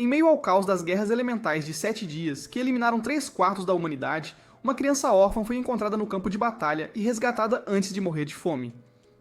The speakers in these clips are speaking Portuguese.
Em meio ao caos das guerras elementais de 7 dias, que eliminaram 3/4 da humanidade, uma criança órfã foi encontrada no campo de batalha e resgatada antes de morrer de fome.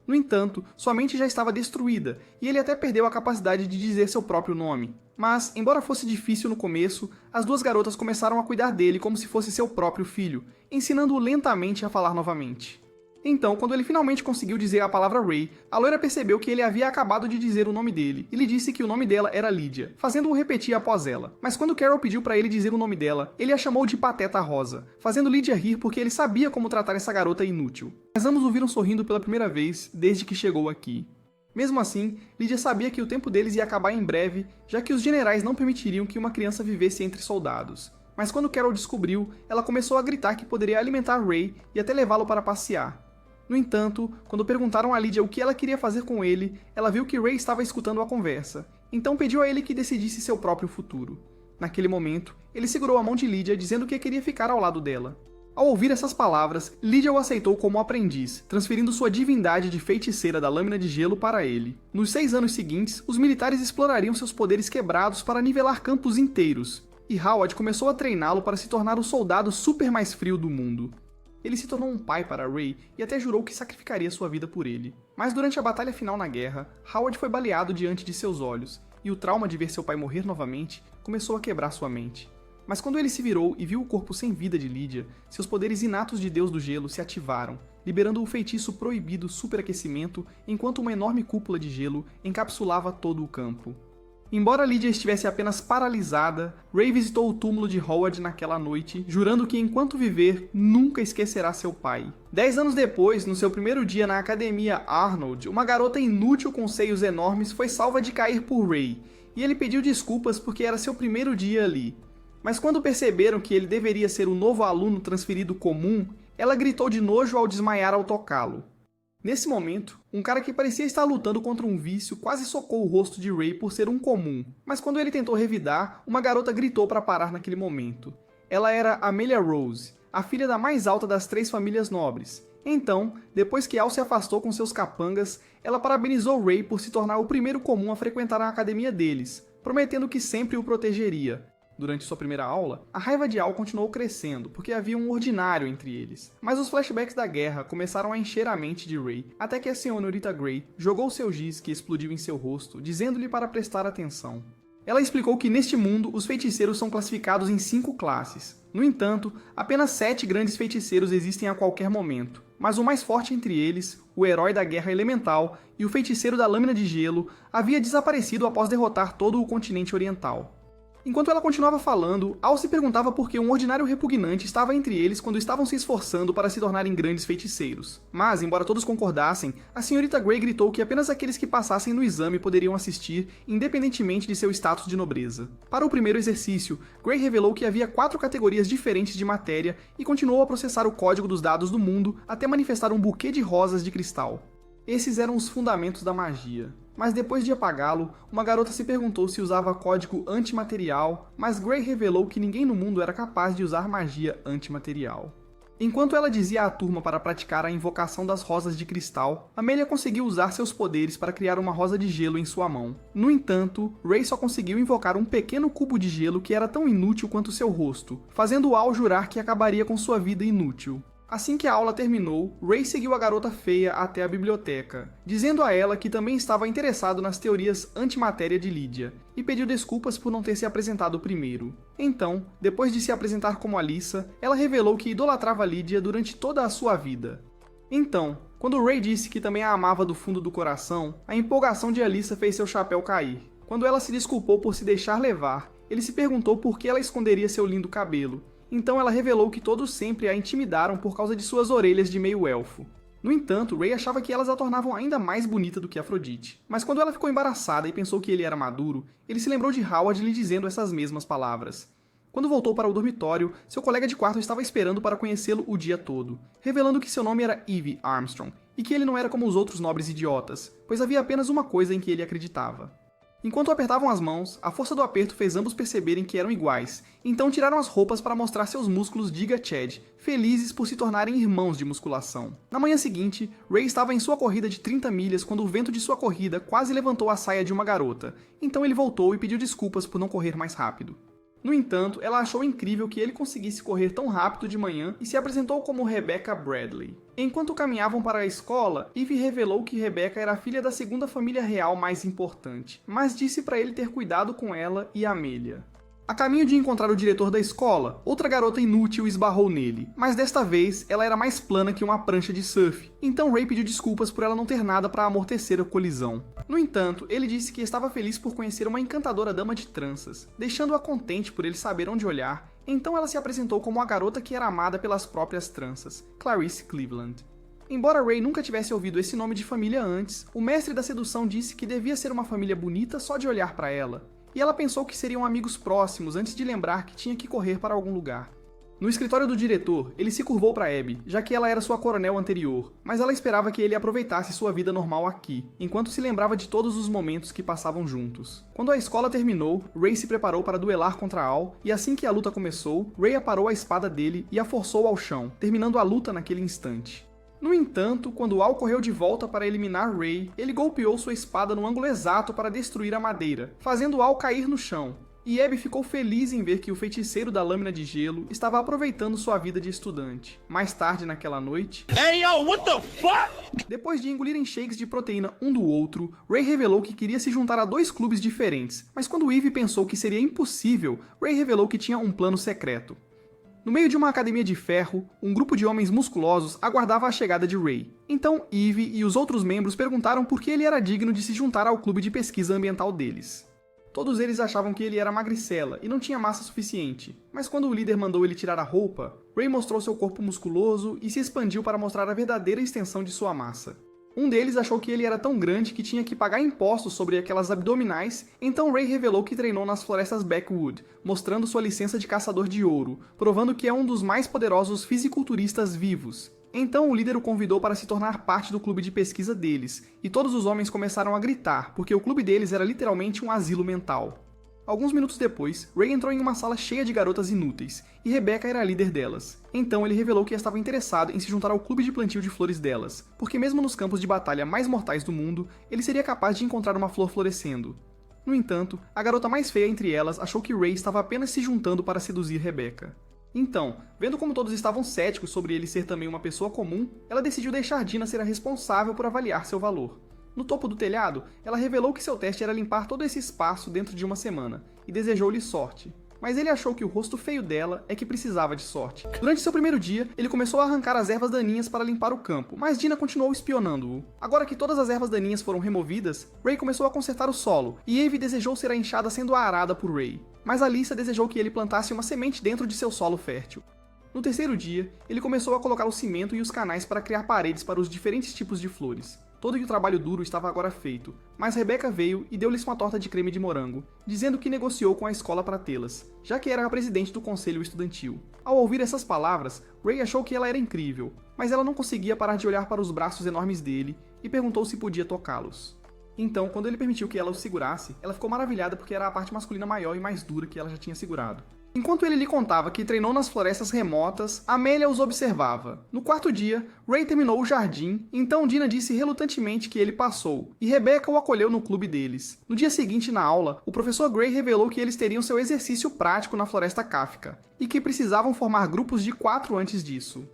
No entanto, sua mente já estava destruída, e ele até perdeu a capacidade de dizer seu próprio nome. Mas, embora fosse difícil no começo, as duas garotas começaram a cuidar dele como se fosse seu próprio filho, ensinando-o lentamente a falar novamente. Então, quando ele finalmente conseguiu dizer a palavra Ray, a loira percebeu que ele havia acabado de dizer o nome dele, e lhe disse que o nome dela era Lydia, fazendo-o repetir após ela. Mas quando Carol pediu para ele dizer o nome dela, ele a chamou de Pateta Rosa, fazendo Lydia rir porque ele sabia como tratar essa garota inútil. Mas ambos o viram sorrindo pela primeira vez desde que chegou aqui. Mesmo assim, Lydia sabia que o tempo deles ia acabar em breve, já que os generais não permitiriam que uma criança vivesse entre soldados. Mas quando Carol descobriu, ela começou a gritar que poderia alimentar Ray e até levá-lo para passear. No entanto, quando perguntaram a Lydia o que ela queria fazer com ele, ela viu que Ray estava escutando a conversa, então pediu a ele que decidisse seu próprio futuro. Naquele momento, ele segurou a mão de Lydia dizendo que queria ficar ao lado dela. Ao ouvir essas palavras, Lydia o aceitou como aprendiz, transferindo sua divindade de feiticeira da lâmina de gelo para ele. Nos 6 anos seguintes, os militares explorariam seus poderes quebrados para nivelar campos inteiros, e Howard começou a treiná-lo para se tornar o soldado super mais frio do mundo. Ele se tornou um pai para Ray e até jurou que sacrificaria sua vida por ele. Mas durante a batalha final na guerra, Howard foi baleado diante de seus olhos, e o trauma de ver seu pai morrer novamente começou a quebrar sua mente. Mas quando ele se virou e viu o corpo sem vida de Lydia, seus poderes inatos de Deus do Gelo se ativaram, liberando o feitiço proibido superaquecimento enquanto uma enorme cúpula de gelo encapsulava todo o campo. Embora Lydia estivesse apenas paralisada, Ray visitou o túmulo de Howard naquela noite, jurando que enquanto viver, nunca esquecerá seu pai. 10 anos depois, no seu primeiro dia na Academia Arnold, uma garota inútil com seios enormes foi salva de cair por Ray, e ele pediu desculpas porque era seu primeiro dia ali. Mas quando perceberam que ele deveria ser o novo aluno transferido comum, ela gritou de nojo ao desmaiar ao tocá-lo. Nesse momento, um cara que parecia estar lutando contra um vício quase socou o rosto de Ray por ser um comum, mas quando ele tentou revidar, uma garota gritou para parar naquele momento. Ela era Amelia Rose, a filha da mais alta das 3 famílias nobres. Então, depois que Al se afastou com seus capangas, ela parabenizou Ray por se tornar o primeiro comum a frequentar a academia deles, prometendo que sempre o protegeria. Durante sua primeira aula, a raiva de Al continuou crescendo, porque havia um ordinário entre eles. Mas os flashbacks da guerra começaram a encher a mente de Ray, até que a senhorita Grey jogou seu giz que explodiu em seu rosto, dizendo-lhe para prestar atenção. Ela explicou que neste mundo, os feiticeiros são classificados em 5 classes. No entanto, apenas 7 grandes feiticeiros existem a qualquer momento. Mas o mais forte entre eles, o herói da guerra elemental e o feiticeiro da lâmina de gelo, havia desaparecido após derrotar todo o continente oriental. Enquanto ela continuava falando, Al se perguntava por que um ordinário repugnante estava entre eles quando estavam se esforçando para se tornarem grandes feiticeiros. Mas, embora todos concordassem, a senhorita Grey gritou que apenas aqueles que passassem no exame poderiam assistir, independentemente de seu status de nobreza. Para o primeiro exercício, Grey revelou que havia 4 categorias diferentes de matéria e continuou a processar o código dos dados do mundo até manifestar um buquê de rosas de cristal. Esses eram os fundamentos da magia. Mas depois de apagá-lo, uma garota se perguntou se usava código antimaterial, mas Grey revelou que ninguém no mundo era capaz de usar magia antimaterial. Enquanto ela dizia à turma para praticar a invocação das rosas de cristal, Amelia conseguiu usar seus poderes para criar uma rosa de gelo em sua mão. No entanto, Ray só conseguiu invocar um pequeno cubo de gelo que era tão inútil quanto seu rosto, fazendo Al jurar que acabaria com sua vida inútil. Assim que a aula terminou, Ray seguiu a garota feia até a biblioteca, dizendo a ela que também estava interessado nas teorias antimatéria de Lydia, e pediu desculpas por não ter se apresentado primeiro. Então, depois de se apresentar como Alyssa, ela revelou que idolatrava Lydia durante toda a sua vida. Então, quando Ray disse que também a amava do fundo do coração, a empolgação de Alyssa fez seu chapéu cair. Quando ela se desculpou por se deixar levar, ele se perguntou por que ela esconderia seu lindo cabelo. Então ela revelou que todos sempre a intimidaram por causa de suas orelhas de meio-elfo. No entanto, Ray achava que elas a tornavam ainda mais bonita do que Afrodite. Mas quando ela ficou embaraçada e pensou que ele era maduro, ele se lembrou de Howard lhe dizendo essas mesmas palavras. Quando voltou para o dormitório, seu colega de quarto estava esperando para conhecê-lo o dia todo, revelando que seu nome era Eve Armstrong, e que ele não era como os outros nobres idiotas, pois havia apenas uma coisa em que ele acreditava. Enquanto apertavam as mãos, a força do aperto fez ambos perceberem que eram iguais, então tiraram as roupas para mostrar seus músculos Giga Chad, felizes por se tornarem irmãos de musculação. Na manhã seguinte, Ray estava em sua corrida de 30 milhas quando o vento de sua corrida quase levantou a saia de uma garota, então ele voltou e pediu desculpas por não correr mais rápido. No entanto, ela achou incrível que ele conseguisse correr tão rápido de manhã e se apresentou como Rebecca Bradley. Enquanto caminhavam para a escola, Eve revelou que Rebecca era a filha da segunda família real mais importante, mas disse para ele ter cuidado com ela e Amelia. A caminho de encontrar o diretor da escola, outra garota inútil esbarrou nele, mas desta vez ela era mais plana que uma prancha de surf, então Ray pediu desculpas por ela não ter nada para amortecer a colisão. No entanto, ele disse que estava feliz por conhecer uma encantadora dama de tranças, deixando-a contente por ele saber onde olhar, então ela se apresentou como a garota que era amada pelas próprias tranças, Clarice Cleveland. Embora Ray nunca tivesse ouvido esse nome de família antes, o mestre da sedução disse que devia ser uma família bonita só de olhar para ela, e ela pensou que seriam amigos próximos antes de lembrar que tinha que correr para algum lugar. No escritório do diretor, ele se curvou para Abby, já que ela era sua coronel anterior, mas ela esperava que ele aproveitasse sua vida normal aqui, enquanto se lembrava de todos os momentos que passavam juntos. Quando a escola terminou, Ray se preparou para duelar contra Al, e assim que a luta começou, Ray aparou a espada dele e a forçou ao chão, terminando a luta naquele instante. No entanto, quando Al correu de volta para eliminar Ray, ele golpeou sua espada no ângulo exato para destruir a madeira, fazendo Al cair no chão. E Abby ficou feliz em ver que o feiticeiro da lâmina de gelo estava aproveitando sua vida de estudante. Mais tarde naquela noite... Hey, yo, what the fuck? Depois de engolirem shakes de proteína um do outro, Ray revelou que queria se juntar a dois clubes diferentes, mas quando Eve pensou que seria impossível, Ray revelou que tinha um plano secreto. No meio de uma academia de ferro, um grupo de homens musculosos aguardava a chegada de Ray. Então Eve e os outros membros perguntaram por que ele era digno de se juntar ao clube de pesquisa ambiental deles. Todos eles achavam que ele era magricela e não tinha massa suficiente, mas quando o líder mandou ele tirar a roupa, Ray mostrou seu corpo musculoso e se expandiu para mostrar a verdadeira extensão de sua massa. Um deles achou que ele era tão grande que tinha que pagar impostos sobre aquelas abdominais, então Ray revelou que treinou nas florestas Backwood, mostrando sua licença de caçador de ouro, provando que é um dos mais poderosos fisiculturistas vivos. Então o líder o convidou para se tornar parte do clube de pesquisa deles, e todos os homens começaram a gritar, porque o clube deles era literalmente um asilo mental. Alguns minutos depois, Ray entrou em uma sala cheia de garotas inúteis, e Rebecca era a líder delas. Então ele revelou que estava interessado em se juntar ao clube de plantio de flores delas, porque mesmo nos campos de batalha mais mortais do mundo, ele seria capaz de encontrar uma flor florescendo. No entanto, a garota mais feia entre elas achou que Ray estava apenas se juntando para seduzir Rebecca. Então, vendo como todos estavam céticos sobre ele ser também uma pessoa comum, ela decidiu deixar Dina ser a responsável por avaliar seu valor. No topo do telhado, ela revelou que seu teste era limpar todo esse espaço dentro de uma semana, e desejou-lhe sorte. Mas ele achou que o rosto feio dela é que precisava de sorte. Durante seu primeiro dia, ele começou a arrancar as ervas daninhas para limpar o campo, mas Dina continuou espionando-o. Agora que todas as ervas daninhas foram removidas, Ray começou a consertar o solo, e Eve desejou ser a enxada sendo arada por Ray. Mas Alyssa desejou que ele plantasse uma semente dentro de seu solo fértil. No terceiro dia, ele começou a colocar o cimento e os canais para criar paredes para os diferentes tipos de flores. Todo o trabalho duro estava agora feito, mas Rebecca veio e deu-lhes uma torta de creme de morango, dizendo que negociou com a escola para tê-las, já que era a presidente do conselho estudantil. Ao ouvir essas palavras, Ray achou que ela era incrível, mas ela não conseguia parar de olhar para os braços enormes dele e perguntou se podia tocá-los. Então, quando ele permitiu que ela os segurasse, ela ficou maravilhada porque era a parte masculina maior e mais dura que ela já tinha segurado. Enquanto ele lhe contava que treinou nas florestas remotas, Amelia os observava. No quarto dia, Ray terminou o jardim, então Dina disse relutantemente que ele passou, e Rebecca o acolheu no clube deles. No dia seguinte, na aula, o professor Gray revelou que eles teriam seu exercício prático na floresta Kafka, e que precisavam formar grupos de 4 antes disso.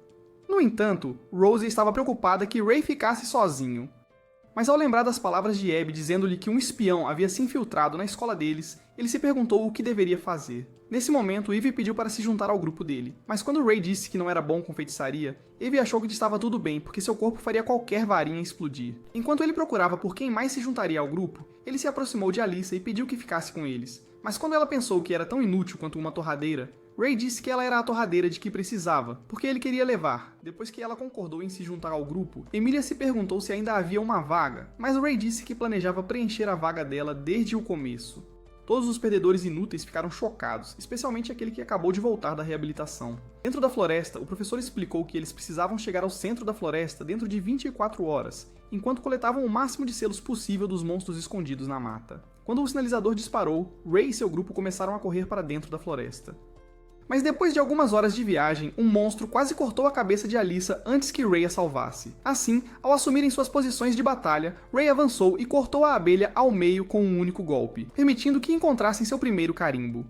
No entanto, Rosie estava preocupada que Ray ficasse sozinho. Mas ao lembrar das palavras de Abby dizendo-lhe que um espião havia se infiltrado na escola deles, ele se perguntou o que deveria fazer. Nesse momento, Eve pediu para se juntar ao grupo dele, mas quando Ray disse que não era bom com feitiçaria, Eve achou que estava tudo bem, porque seu corpo faria qualquer varinha explodir. Enquanto ele procurava por quem mais se juntaria ao grupo, ele se aproximou de Alyssa e pediu que ficasse com eles. Mas quando ela pensou que era tão inútil quanto uma torradeira, Ray disse que ela era a torradeira de que precisava, porque ele queria levar. Depois que ela concordou em se juntar ao grupo, Emilia se perguntou se ainda havia uma vaga, mas Ray disse que planejava preencher a vaga dela desde o começo. Todos os perdedores inúteis ficaram chocados, especialmente aquele que acabou de voltar da reabilitação. Dentro da floresta, o professor explicou que eles precisavam chegar ao centro da floresta dentro de 24 horas, enquanto coletavam o máximo de selos possível dos monstros escondidos na mata. Quando o sinalizador disparou, Ray e seu grupo começaram a correr para dentro da floresta. Mas depois de algumas horas de viagem, um monstro quase cortou a cabeça de Alyssa antes que Ray a salvasse. Assim, ao assumirem suas posições de batalha, Ray avançou e cortou a abelha ao meio com um único golpe, permitindo que encontrassem seu primeiro carimbo.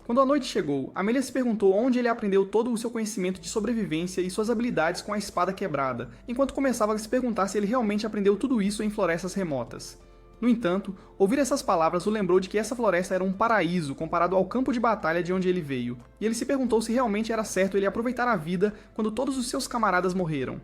Quando a noite chegou, Amelia se perguntou onde ele aprendeu todo o seu conhecimento de sobrevivência e suas habilidades com a espada quebrada, enquanto começava a se perguntar se ele realmente aprendeu tudo isso em florestas remotas. No entanto, ouvir essas palavras o lembrou de que essa floresta era um paraíso comparado ao campo de batalha de onde ele veio, e ele se perguntou se realmente era certo ele aproveitar a vida quando todos os seus camaradas morreram.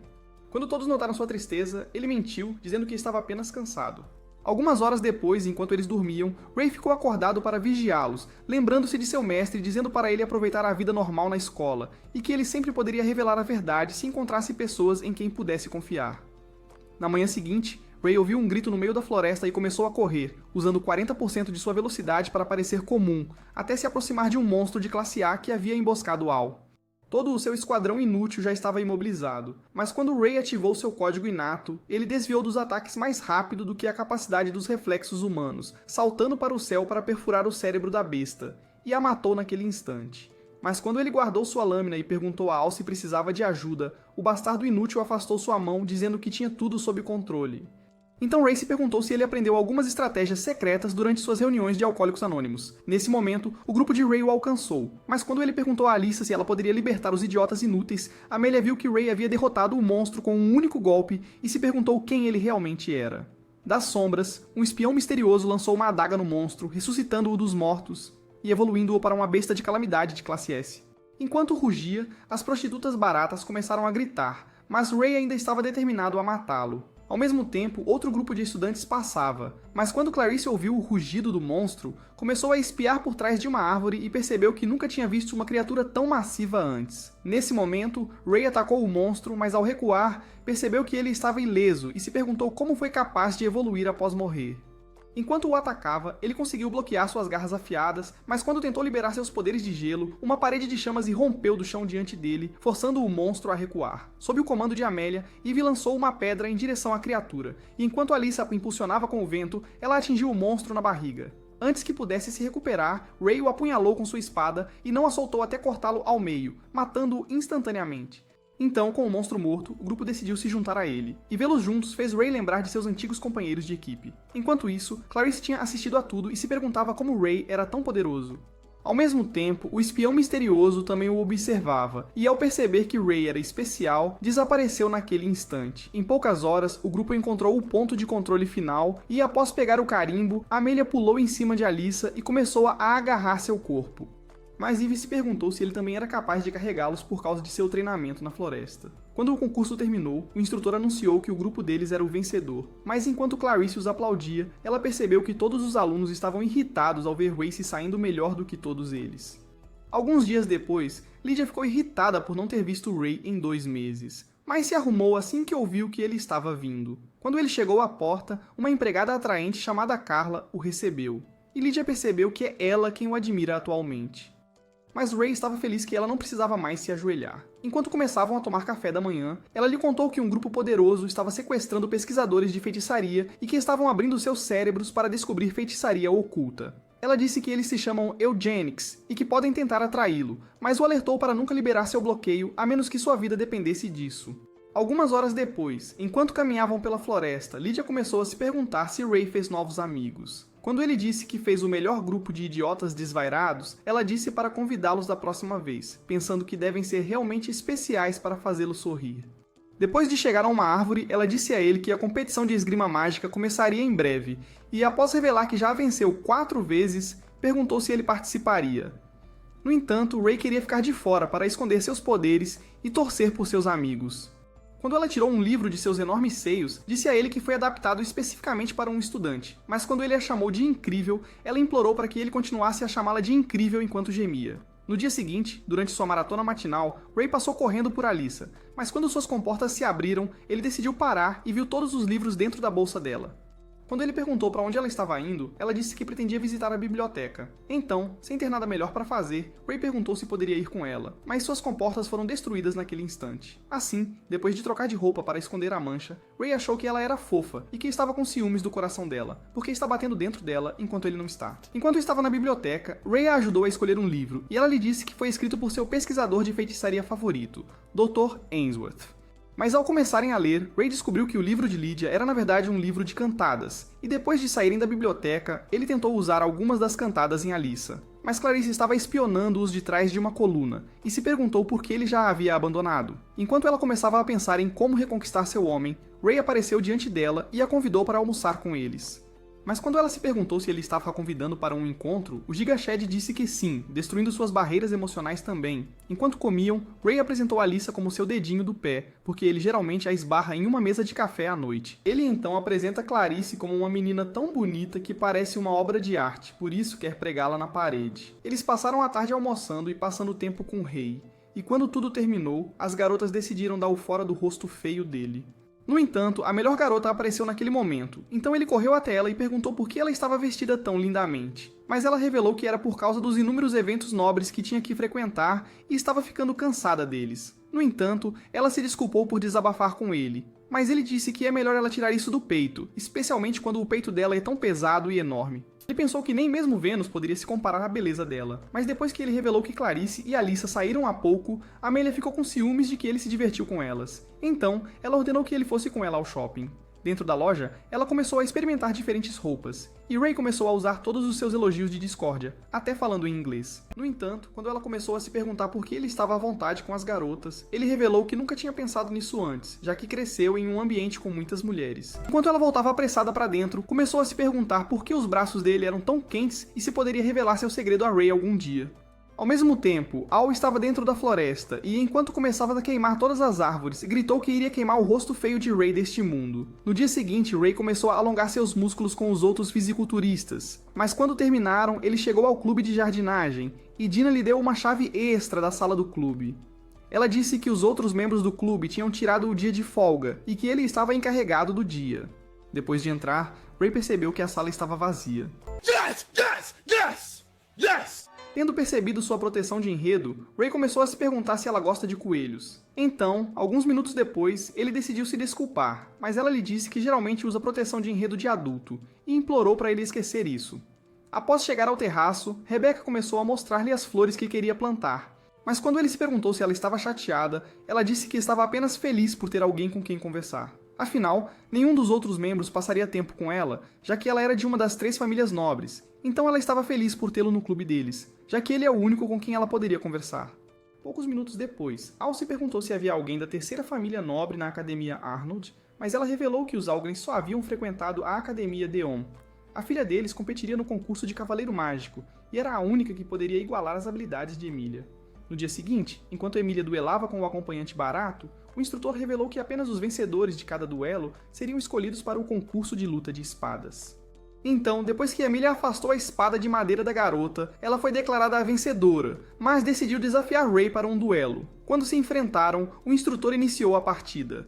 Quando todos notaram sua tristeza, ele mentiu, dizendo que estava apenas cansado. Algumas horas depois, enquanto eles dormiam, Ray ficou acordado para vigiá-los, lembrando-se de seu mestre dizendo para ele aproveitar a vida normal na escola, e que ele sempre poderia revelar a verdade se encontrasse pessoas em quem pudesse confiar. Na manhã seguinte, Ray ouviu um grito no meio da floresta e começou a correr, usando 40% de sua velocidade para parecer comum, até se aproximar de um monstro de classe A que havia emboscado Al. Todo o seu esquadrão inútil já estava imobilizado, mas quando Ray ativou seu código inato, ele desviou dos ataques mais rápido do que a capacidade dos reflexos humanos, saltando para o céu para perfurar o cérebro da besta, e a matou naquele instante. Mas quando ele guardou sua lâmina e perguntou a Al se precisava de ajuda, o bastardo inútil afastou sua mão, dizendo que tinha tudo sob controle. Então Ray se perguntou se ele aprendeu algumas estratégias secretas durante suas reuniões de Alcoólicos Anônimos. Nesse momento, o grupo de Ray o alcançou, mas quando ele perguntou a Alyssa se ela poderia libertar os idiotas inúteis, Amelia viu que Ray havia derrotado o monstro com um único golpe e se perguntou quem ele realmente era. Das sombras, um espião misterioso lançou uma adaga no monstro, ressuscitando-o dos mortos e evoluindo-o para uma besta de calamidade de classe S. Enquanto rugia, as prostitutas baratas começaram a gritar, mas Ray ainda estava determinado a matá-lo. Ao mesmo tempo, outro grupo de estudantes passava, mas quando Clarice ouviu o rugido do monstro, começou a espiar por trás de uma árvore e percebeu que nunca tinha visto uma criatura tão massiva antes. Nesse momento, Ray atacou o monstro, mas ao recuar, percebeu que ele estava ileso e se perguntou como foi capaz de evoluir após morrer. Enquanto o atacava, ele conseguiu bloquear suas garras afiadas, mas quando tentou liberar seus poderes de gelo, uma parede de chamas irrompeu do chão diante dele, forçando o monstro a recuar. Sob o comando de Amelia, Eve lançou uma pedra em direção à criatura, e enquanto Alyssa impulsionava com o vento, ela atingiu o monstro na barriga. Antes que pudesse se recuperar, Ray o apunhalou com sua espada e não a soltou até cortá-lo ao meio, matando-o instantaneamente. Então, com o monstro morto, o grupo decidiu se juntar a ele, e vê-los juntos fez Ray lembrar de seus antigos companheiros de equipe. Enquanto isso, Clarice tinha assistido a tudo e se perguntava como Ray era tão poderoso. Ao mesmo tempo, o espião misterioso também o observava, e ao perceber que Ray era especial, desapareceu naquele instante. Em poucas horas, o grupo encontrou o ponto de controle final, e após pegar o carimbo, Amelia pulou em cima de Alyssa e começou a agarrar seu corpo. Mas Eve se perguntou se ele também era capaz de carregá-los por causa de seu treinamento na floresta. Quando o concurso terminou, o instrutor anunciou que o grupo deles era o vencedor, mas enquanto Clarice os aplaudia, ela percebeu que todos os alunos estavam irritados ao ver Ray se saindo melhor do que todos eles. Alguns dias depois, Lydia ficou irritada por não ter visto Ray em 2 meses, mas se arrumou assim que ouviu que ele estava vindo. Quando ele chegou à porta, uma empregada atraente chamada Carla o recebeu, e Lydia percebeu que é ela quem o admira atualmente. Mas Ray estava feliz que ela não precisava mais se ajoelhar. Enquanto começavam a tomar café da manhã, ela lhe contou que um grupo poderoso estava sequestrando pesquisadores de feitiçaria e que estavam abrindo seus cérebros para descobrir feitiçaria oculta. Ela disse que eles se chamam Eugenics e que podem tentar atraí-lo, mas o alertou para nunca liberar seu bloqueio a menos que sua vida dependesse disso. Algumas horas depois, enquanto caminhavam pela floresta, Lydia começou a se perguntar se Ray fez novos amigos. Quando ele disse que fez o melhor grupo de idiotas desvairados, ela disse para convidá-los da próxima vez, pensando que devem ser realmente especiais para fazê-lo sorrir. Depois de chegar a uma árvore, ela disse a ele que a competição de esgrima mágica começaria em breve, e após revelar que já a venceu 4 vezes, perguntou se ele participaria. No entanto, Ray queria ficar de fora para esconder seus poderes e torcer por seus amigos. Quando ela tirou um livro de seus enormes seios, disse a ele que foi adaptado especificamente para um estudante, mas quando ele a chamou de incrível, ela implorou para que ele continuasse a chamá-la de incrível enquanto gemia. No dia seguinte, durante sua maratona matinal, Ray passou correndo por Alyssa, mas quando suas comportas se abriram, ele decidiu parar e viu todos os livros dentro da bolsa dela. Quando ele perguntou para onde ela estava indo, ela disse que pretendia visitar a biblioteca. Então, sem ter nada melhor para fazer, Ray perguntou se poderia ir com ela, mas suas comportas foram destruídas naquele instante. Assim, depois de trocar de roupa para esconder a mancha, Ray achou que ela era fofa e que estava com ciúmes do coração dela, porque está batendo dentro dela enquanto ele não está. Enquanto estava na biblioteca, Ray a ajudou a escolher um livro, e ela lhe disse que foi escrito por seu pesquisador de feitiçaria favorito, Dr. Ainsworth. Mas ao começarem a ler, Ray descobriu que o livro de Lydia era na verdade um livro de cantadas, e depois de saírem da biblioteca, ele tentou usar algumas das cantadas em Alyssa. Mas Clarice estava espionando-os de trás de uma coluna, e se perguntou por que ele já a havia abandonado. Enquanto ela começava a pensar em como reconquistar seu homem, Ray apareceu diante dela e a convidou para almoçar com eles. Mas quando ela se perguntou se ele estava a convidando para um encontro, o Giga Chad disse que sim, destruindo suas barreiras emocionais também. Enquanto comiam, Ray apresentou a Alyssa como seu dedinho do pé, porque ele geralmente a esbarra em uma mesa de café à noite. Ele então apresenta Clarice como uma menina tão bonita que parece uma obra de arte, por isso quer pregá-la na parede. Eles passaram a tarde almoçando e passando tempo com o rei. E quando tudo terminou, as garotas decidiram dar o fora do rosto feio dele. No entanto, a melhor garota apareceu naquele momento, então ele correu até ela e perguntou por que ela estava vestida tão lindamente. Mas ela revelou que era por causa dos inúmeros eventos nobres que tinha que frequentar e estava ficando cansada deles. No entanto, ela se desculpou por desabafar com ele, mas ele disse que é melhor ela tirar isso do peito, especialmente quando o peito dela é tão pesado e enorme. Ele pensou que nem mesmo Vênus poderia se comparar à beleza dela, mas depois que ele revelou que Clarice e Alyssa saíram há pouco, Amelia ficou com ciúmes de que ele se divertiu com elas. Então, ela ordenou que ele fosse com ela ao shopping. Dentro da loja, ela começou a experimentar diferentes roupas, e Ray começou a usar todos os seus elogios de discórdia, até falando em inglês. No entanto, quando ela começou a se perguntar por que ele estava à vontade com as garotas, ele revelou que nunca tinha pensado nisso antes, já que cresceu em um ambiente com muitas mulheres. Enquanto ela voltava apressada para dentro, começou a se perguntar por que os braços dele eram tão quentes e se poderia revelar seu segredo a Ray algum dia. Ao mesmo tempo, Al estava dentro da floresta e, enquanto começava a queimar todas as árvores, gritou que iria queimar o rosto feio de Ray deste mundo. No dia seguinte, Ray começou a alongar seus músculos com os outros fisiculturistas, mas quando terminaram, ele chegou ao clube de jardinagem e Dina lhe deu uma chave extra da sala do clube. Ela disse que os outros membros do clube tinham tirado o dia de folga e que ele estava encarregado do dia. Depois de entrar, Ray percebeu que a sala estava vazia. Yes! Yes! Yes! Yes! Tendo percebido sua proteção de enredo, Ray começou a se perguntar se ela gosta de coelhos. Então, alguns minutos depois, ele decidiu se desculpar, mas ela lhe disse que geralmente usa proteção de enredo de adulto, e implorou para ele esquecer isso. Após chegar ao terraço, Rebecca começou a mostrar-lhe as flores que queria plantar, mas quando ele se perguntou se ela estava chateada, ela disse que estava apenas feliz por ter alguém com quem conversar. Afinal, nenhum dos outros membros passaria tempo com ela, já que ela era de uma das 3 famílias nobres, então ela estava feliz por tê-lo no clube deles, já que ele é o único com quem ela poderia conversar. Poucos minutos depois, Al se perguntou se havia alguém da 3ª família nobre na Academia Arnold, mas ela revelou que os Algrens só haviam frequentado a Academia Deon. A filha deles competiria no concurso de Cavaleiro Mágico, e era a única que poderia igualar as habilidades de Emilia. No dia seguinte, enquanto Emilia duelava com o acompanhante Barato, o instrutor revelou que apenas os vencedores de cada duelo seriam escolhidos para o concurso de luta de espadas. Então, depois que Emilia afastou a espada de madeira da garota, ela foi declarada a vencedora, mas decidiu desafiar Ray para um duelo. Quando se enfrentaram, o instrutor iniciou a partida.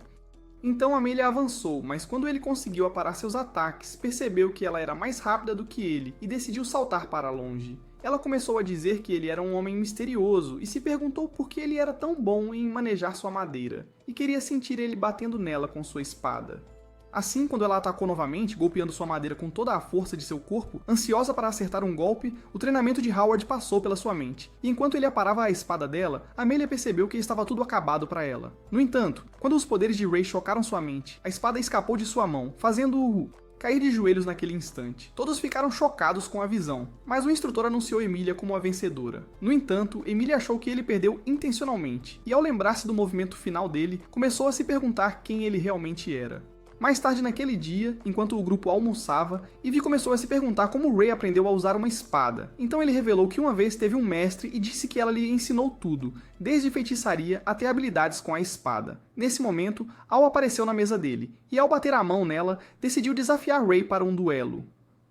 Então Amelia avançou, mas quando ele conseguiu aparar seus ataques, percebeu que ela era mais rápida do que ele e decidiu saltar para longe. Ela começou a dizer que ele era um homem misterioso e se perguntou por que ele era tão bom em manejar sua madeira, e queria sentir ele batendo nela com sua espada. Assim, quando ela atacou novamente, golpeando sua madeira com toda a força de seu corpo, ansiosa para acertar um golpe, o treinamento de Howard passou pela sua mente, e enquanto ele aparava a espada dela, Amelia percebeu que estava tudo acabado para ela. No entanto, quando os poderes de Ray chocaram sua mente, a espada escapou de sua mão, fazendo-o cair de joelhos naquele instante. Todos ficaram chocados com a visão, mas o instrutor anunciou Emilia como a vencedora. No entanto, Emilia achou que ele perdeu intencionalmente, e ao lembrar-se do movimento final dele, começou a se perguntar quem ele realmente era. Mais tarde naquele dia, enquanto o grupo almoçava, Ivy começou a se perguntar como Ray aprendeu a usar uma espada. Então ele revelou que uma vez teve um mestre e disse que ela lhe ensinou tudo, desde feitiçaria até habilidades com a espada. Nesse momento, Al apareceu na mesa dele, e ao bater a mão nela, decidiu desafiar Ray para um duelo.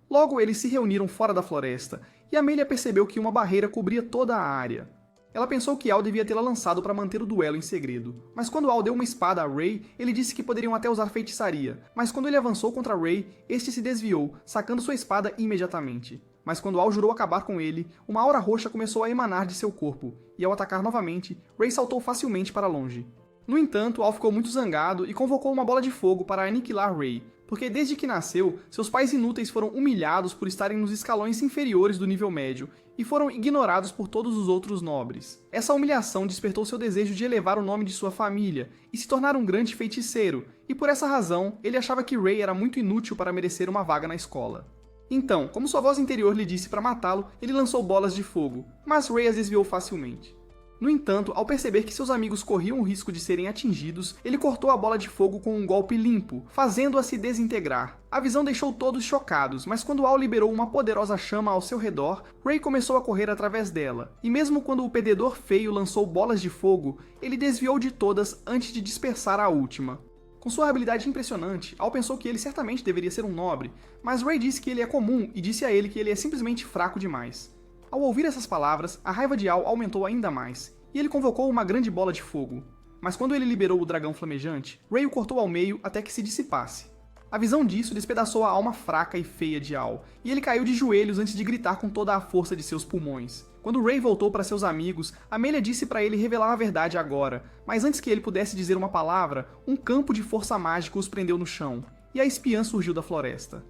Logo eles se reuniram fora da floresta, e Amelia percebeu que uma barreira cobria toda a área. Ela pensou que Al devia tê-la lançado para manter o duelo em segredo, mas quando Al deu uma espada a Ray, ele disse que poderiam até usar feitiçaria, mas quando ele avançou contra Ray, este se desviou, sacando sua espada imediatamente. Mas quando Al jurou acabar com ele, uma aura roxa começou a emanar de seu corpo, e ao atacar novamente, Ray saltou facilmente para longe. No entanto, Al ficou muito zangado e convocou uma bola de fogo para aniquilar Ray, porque desde que nasceu, seus pais inúteis foram humilhados por estarem nos escalões inferiores do nível médio e foram ignorados por todos os outros nobres. Essa humilhação despertou seu desejo de elevar o nome de sua família e se tornar um grande feiticeiro, e por essa razão, ele achava que Ray era muito inútil para merecer uma vaga na escola. Então, como sua voz interior lhe disse para matá-lo, ele lançou bolas de fogo, mas Ray as desviou facilmente. No entanto, ao perceber que seus amigos corriam o risco de serem atingidos, ele cortou a bola de fogo com um golpe limpo, fazendo-a se desintegrar. A visão deixou todos chocados, mas quando Al liberou uma poderosa chama ao seu redor, Ray começou a correr através dela, e mesmo quando o perdedor feio lançou bolas de fogo, ele desviou de todas antes de dispersar a última. Com sua habilidade impressionante, Al pensou que ele certamente deveria ser um nobre, mas Ray disse que ele é comum e disse a ele que ele é simplesmente fraco demais. Ao ouvir essas palavras, a raiva de Al aumentou ainda mais, e ele convocou uma grande bola de fogo. Mas quando ele liberou o dragão flamejante, Ray o cortou ao meio até que se dissipasse. A visão disso despedaçou a alma fraca e feia de Al, e ele caiu de joelhos antes de gritar com toda a força de seus pulmões. Quando Ray voltou para seus amigos, Amelia disse para ele revelar a verdade agora, mas antes que ele pudesse dizer uma palavra, um campo de força mágica os prendeu no chão, e a espiã surgiu da floresta.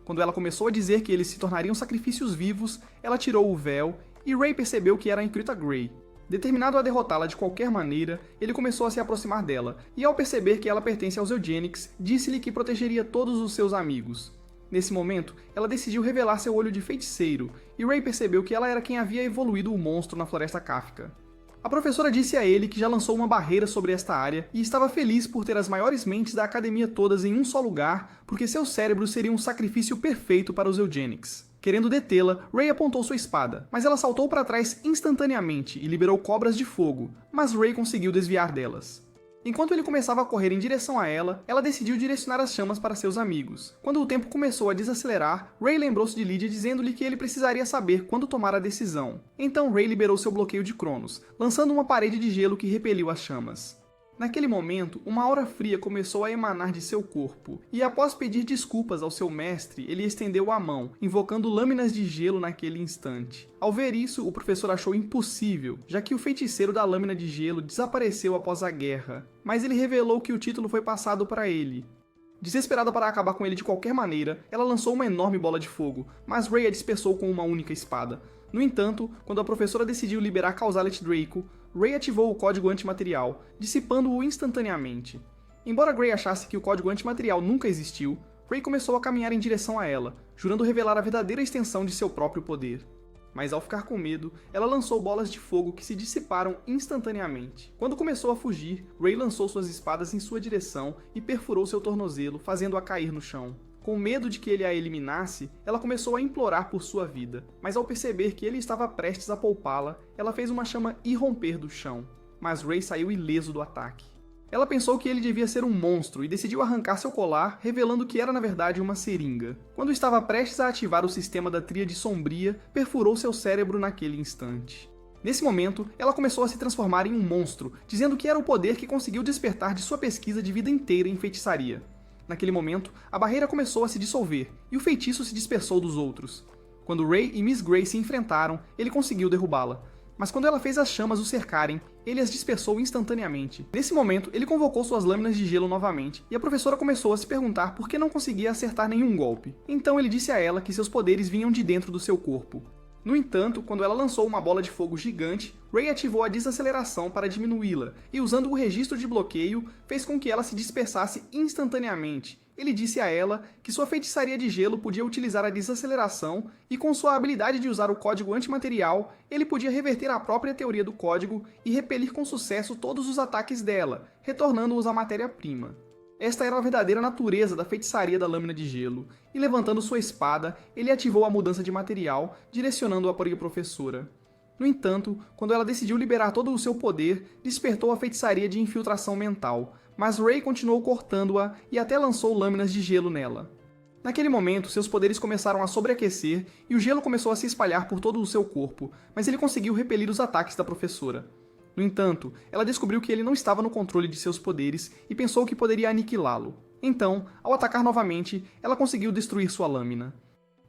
Quando ela começou a dizer que eles se tornariam sacrifícios vivos, ela tirou o véu, e Ray percebeu que era a Incrita Grey. Determinado a derrotá-la de qualquer maneira, ele começou a se aproximar dela, e ao perceber que ela pertence aos Eugenics, disse-lhe que protegeria todos os seus amigos. Nesse momento, ela decidiu revelar seu olho de feiticeiro, e Ray percebeu que ela era quem havia evoluído o monstro na Floresta Kafka. A professora disse a ele que já lançou uma barreira sobre esta área e estava feliz por ter as maiores mentes da academia todas em um só lugar, porque seu cérebro seria um sacrifício perfeito para os Eugenics. Querendo detê-la, Ray apontou sua espada, mas ela saltou para trás instantaneamente e liberou cobras de fogo, mas Ray conseguiu desviar delas. Enquanto ele começava a correr em direção a ela, ela decidiu direcionar as chamas para seus amigos. Quando o tempo começou a desacelerar, Ray lembrou-se de Lydia dizendo-lhe que ele precisaria saber quando tomar a decisão. Então Ray liberou seu bloqueio de Cronos, lançando uma parede de gelo que repeliu as chamas. Naquele momento, uma aura fria começou a emanar de seu corpo, e após pedir desculpas ao seu mestre, ele estendeu a mão, invocando lâminas de gelo naquele instante. Ao ver isso, o professor achou impossível, já que o feiticeiro da lâmina de gelo desapareceu após a guerra, mas ele revelou que o título foi passado para ele. Desesperada para acabar com ele de qualquer maneira, ela lançou uma enorme bola de fogo, mas Ray a dispersou com uma única espada. No entanto, quando a professora decidiu liberar Causalet Draco, Ray ativou o código antimaterial, dissipando-o instantaneamente. Embora Gray achasse que o código antimaterial nunca existiu, Ray começou a caminhar em direção a ela, jurando revelar a verdadeira extensão de seu próprio poder. Mas ao ficar com medo, ela lançou bolas de fogo que se dissiparam instantaneamente. Quando começou a fugir, Ray lançou suas espadas em sua direção e perfurou seu tornozelo, fazendo-a cair no chão. Com medo de que ele a eliminasse, ela começou a implorar por sua vida, mas ao perceber que ele estava prestes a poupá-la, ela fez uma chama irromper do chão, mas Ray saiu ileso do ataque. Ela pensou que ele devia ser um monstro e decidiu arrancar seu colar, revelando que era na verdade uma seringa. Quando estava prestes a ativar o sistema da Tríade Sombria, perfurou seu cérebro naquele instante. Nesse momento, ela começou a se transformar em um monstro, dizendo que era o poder que conseguiu despertar de sua pesquisa de vida inteira em feitiçaria. Naquele momento, a barreira começou a se dissolver, e o feitiço se dispersou dos outros. Quando Ray e Miss Grey se enfrentaram, ele conseguiu derrubá-la. Mas quando ela fez as chamas o cercarem, ele as dispersou instantaneamente. Nesse momento, ele convocou suas lâminas de gelo novamente, e a professora começou a se perguntar por que não conseguia acertar nenhum golpe. Então ele disse a ela que seus poderes vinham de dentro do seu corpo. No entanto, quando ela lançou uma bola de fogo gigante, Ray ativou a desaceleração para diminuí-la, e usando o registro de bloqueio, fez com que ela se dispersasse instantaneamente. Ele disse a ela que sua feitiçaria de gelo podia utilizar a desaceleração, e com sua habilidade de usar o código antimaterial, ele podia reverter a própria teoria do código e repelir com sucesso todos os ataques dela, retornando-os à matéria-prima. Esta era a verdadeira natureza da feitiçaria da lâmina de gelo, e levantando sua espada, ele ativou a mudança de material, direcionando-a para a professora. No entanto, quando ela decidiu liberar todo o seu poder, despertou a feitiçaria de infiltração mental, mas Ray continuou cortando-a e até lançou lâminas de gelo nela. Naquele momento, seus poderes começaram a sobreaquecer e o gelo começou a se espalhar por todo o seu corpo, mas ele conseguiu repelir os ataques da professora. No entanto, ela descobriu que ele não estava no controle de seus poderes e pensou que poderia aniquilá-lo. Então, ao atacar novamente, ela conseguiu destruir sua lâmina.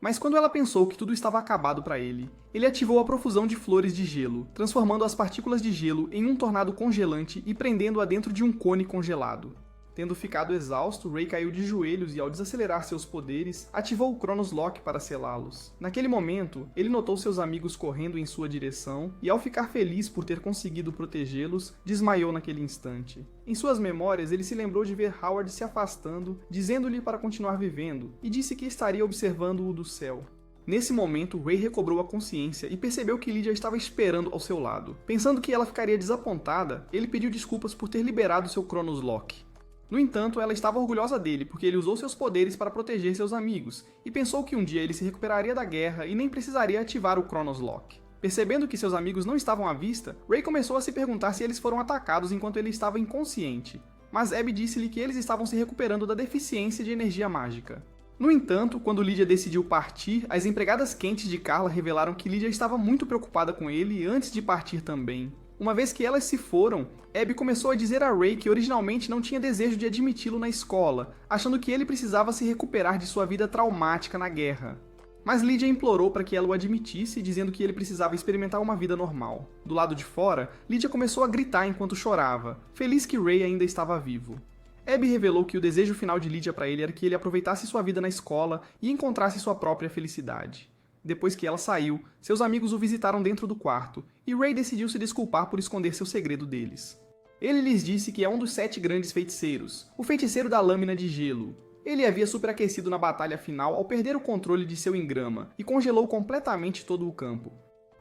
Mas quando ela pensou que tudo estava acabado para ele ativou a profusão de flores de gelo, transformando as partículas de gelo em um tornado congelante e prendendo-a dentro de um cone congelado. Tendo ficado exausto, Ray caiu de joelhos e, ao desacelerar seus poderes, ativou o Chronos Lock para selá-los. Naquele momento, ele notou seus amigos correndo em sua direção e, ao ficar feliz por ter conseguido protegê-los, desmaiou naquele instante. Em suas memórias, ele se lembrou de ver Howard se afastando, dizendo-lhe para continuar vivendo, e disse que estaria observando-o do céu. Nesse momento, Ray recobrou a consciência e percebeu que Lydia estava esperando ao seu lado. Pensando que ela ficaria desapontada, ele pediu desculpas por ter liberado seu Chronos Lock. No entanto, ela estava orgulhosa dele porque ele usou seus poderes para proteger seus amigos, e pensou que um dia ele se recuperaria da guerra e nem precisaria ativar o Chronos Lock. Percebendo que seus amigos não estavam à vista, Ray começou a se perguntar se eles foram atacados enquanto ele estava inconsciente, mas Abby disse-lhe que eles estavam se recuperando da deficiência de energia mágica. No entanto, quando Lydia decidiu partir, as empregadas quentes de Carla revelaram que Lydia estava muito preocupada com ele antes de partir também. Uma vez que elas se foram, Abby começou a dizer a Ray que originalmente não tinha desejo de admiti-lo na escola, achando que ele precisava se recuperar de sua vida traumática na guerra. Mas Lydia implorou para que ela o admitisse, dizendo que ele precisava experimentar uma vida normal. Do lado de fora, Lydia começou a gritar enquanto chorava, feliz que Ray ainda estava vivo. Abby revelou que o desejo final de Lydia para ele era que ele aproveitasse sua vida na escola e encontrasse sua própria felicidade. Depois que ela saiu, seus amigos o visitaram dentro do quarto, e Ray decidiu se desculpar por esconder seu segredo deles. Ele lhes disse que é um dos 7 grandes feiticeiros, o feiticeiro da lâmina de gelo. Ele havia superaquecido na batalha final ao perder o controle de seu engrama, e congelou completamente todo o campo.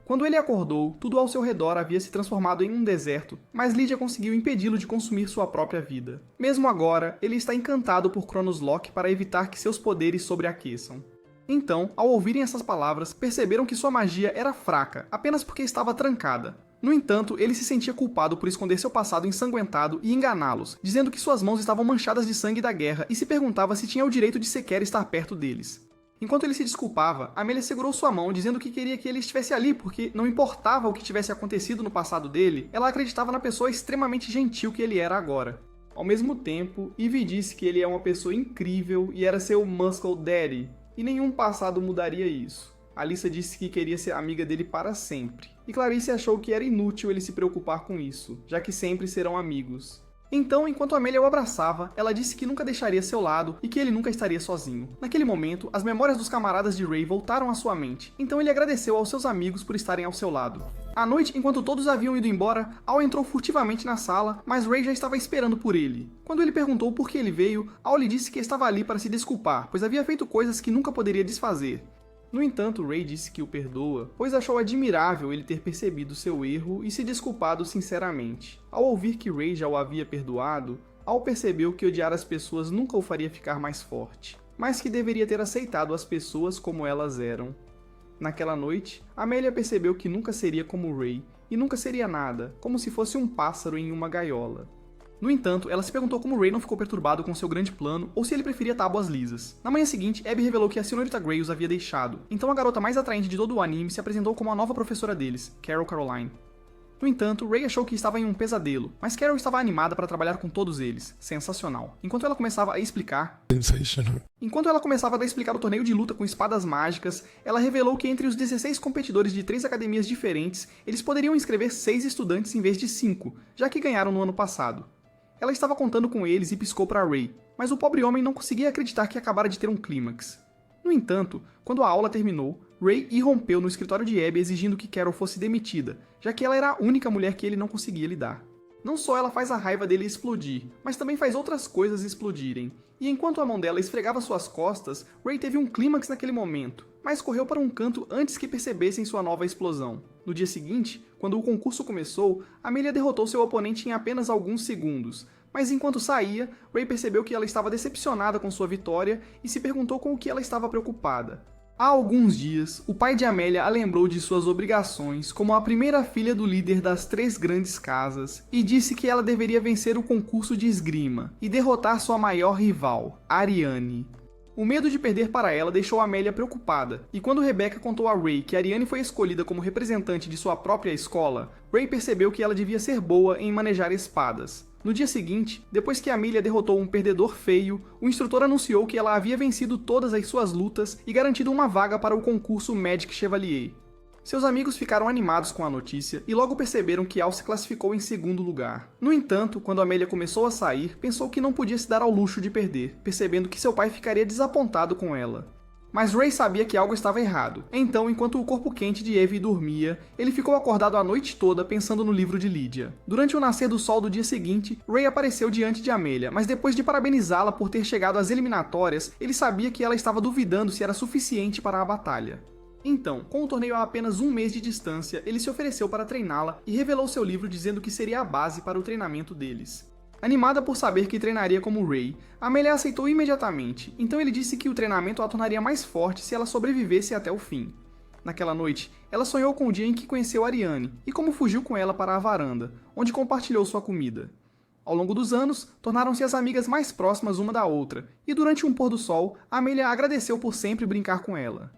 Quando ele acordou, tudo ao seu redor havia se transformado em um deserto, mas Lydia conseguiu impedi-lo de consumir sua própria vida. Mesmo agora, ele está encantado por Chronos Lock para evitar que seus poderes sobreaqueçam. Então, ao ouvirem essas palavras, perceberam que sua magia era fraca, apenas porque estava trancada. No entanto, ele se sentia culpado por esconder seu passado ensanguentado e enganá-los, dizendo que suas mãos estavam manchadas de sangue da guerra e se perguntava se tinha o direito de sequer estar perto deles. Enquanto ele se desculpava, Amelia segurou sua mão dizendo que queria que ele estivesse ali porque, não importava o que tivesse acontecido no passado dele, ela acreditava na pessoa extremamente gentil que ele era agora. Ao mesmo tempo, Ivy disse que ele é uma pessoa incrível e era seu Muscle Daddy, e nenhum passado mudaria isso. Alyssa disse que queria ser amiga dele para sempre, e Clarice achou que era inútil ele se preocupar com isso, já que sempre serão amigos. Então, enquanto Amelia o abraçava, ela disse que nunca deixaria seu lado e que ele nunca estaria sozinho. Naquele momento, as memórias dos camaradas de Ray voltaram à sua mente, então ele agradeceu aos seus amigos por estarem ao seu lado. À noite, enquanto todos haviam ido embora, Al entrou furtivamente na sala, mas Ray já estava esperando por ele. Quando ele perguntou por que ele veio, Al lhe disse que estava ali para se desculpar, pois havia feito coisas que nunca poderia desfazer. No entanto, Ray disse que o perdoa, pois achou admirável ele ter percebido seu erro e se desculpado sinceramente. Ao ouvir que Ray já o havia perdoado, Al percebeu que odiar as pessoas nunca o faria ficar mais forte, mas que deveria ter aceitado as pessoas como elas eram. Naquela noite, Amelia percebeu que nunca seria como Ray, e nunca seria nada, como se fosse um pássaro em uma gaiola. No entanto, ela se perguntou como Ray não ficou perturbado com seu grande plano ou se ele preferia tábuas lisas. Na manhã seguinte, Abby revelou que a Senhorita Grey os havia deixado, então a garota mais atraente de todo o anime se apresentou como a nova professora deles, Carol Caroline. No entanto, Ray achou que estava em um pesadelo, mas Carol estava animada para trabalhar com todos eles. Sensacional. Enquanto ela começava a explicar o torneio de luta com espadas mágicas, ela revelou que entre os 16 competidores de 3 academias diferentes, eles poderiam inscrever 6 estudantes em vez de 5, já que ganharam no ano passado. Ela estava contando com eles e piscou para Ray, mas o pobre homem não conseguia acreditar que acabara de ter um clímax. No entanto, quando a aula terminou, Ray irrompeu no escritório de Abby exigindo que Carol fosse demitida, já que ela era a única mulher que ele não conseguia lidar. Não só ela faz a raiva dele explodir, mas também faz outras coisas explodirem. E enquanto a mão dela esfregava suas costas, Ray teve um clímax naquele momento, mas correu para um canto antes que percebessem sua nova explosão. No dia seguinte, quando o concurso começou, Amelia derrotou seu oponente em apenas alguns segundos, mas enquanto saía, Ray percebeu que ela estava decepcionada com sua vitória e se perguntou com o que ela estava preocupada. Há alguns dias, o pai de Amelia a lembrou de suas obrigações como a primeira filha do líder das 3 grandes casas e disse que ela deveria vencer o concurso de esgrima e derrotar sua maior rival, Ariane. O medo de perder para ela deixou Amélia preocupada, e quando Rebecca contou a Ray que Ariane foi escolhida como representante de sua própria escola, Ray percebeu que ela devia ser boa em manejar espadas. No dia seguinte, depois que Amelia derrotou um perdedor feio, o instrutor anunciou que ela havia vencido todas as suas lutas e garantido uma vaga para o concurso Magic Chevalier. Seus amigos ficaram animados com a notícia e logo perceberam que Al se classificou em segundo lugar. No entanto, quando Amélia começou a sair, pensou que não podia se dar ao luxo de perder, percebendo que seu pai ficaria desapontado com ela. Mas Ray sabia que algo estava errado, então enquanto o corpo quente de Evie dormia, ele ficou acordado a noite toda pensando no livro de Lydia. Durante o nascer do sol do dia seguinte, Ray apareceu diante de Amélia, mas depois de parabenizá-la por ter chegado às eliminatórias, ele sabia que ela estava duvidando se era suficiente para a batalha. Então, com o torneio a apenas um mês de distância, ele se ofereceu para treiná-la e revelou seu livro dizendo que seria a base para o treinamento deles. Animada por saber que treinaria como Ray, Amélia aceitou imediatamente, então ele disse que o treinamento a tornaria mais forte se ela sobrevivesse até o fim. Naquela noite, ela sonhou com o dia em que conheceu Ariane e como fugiu com ela para a varanda, onde compartilhou sua comida. Ao longo dos anos, tornaram-se as amigas mais próximas uma da outra, e durante um pôr do sol, Amélia agradeceu por sempre brincar com ela.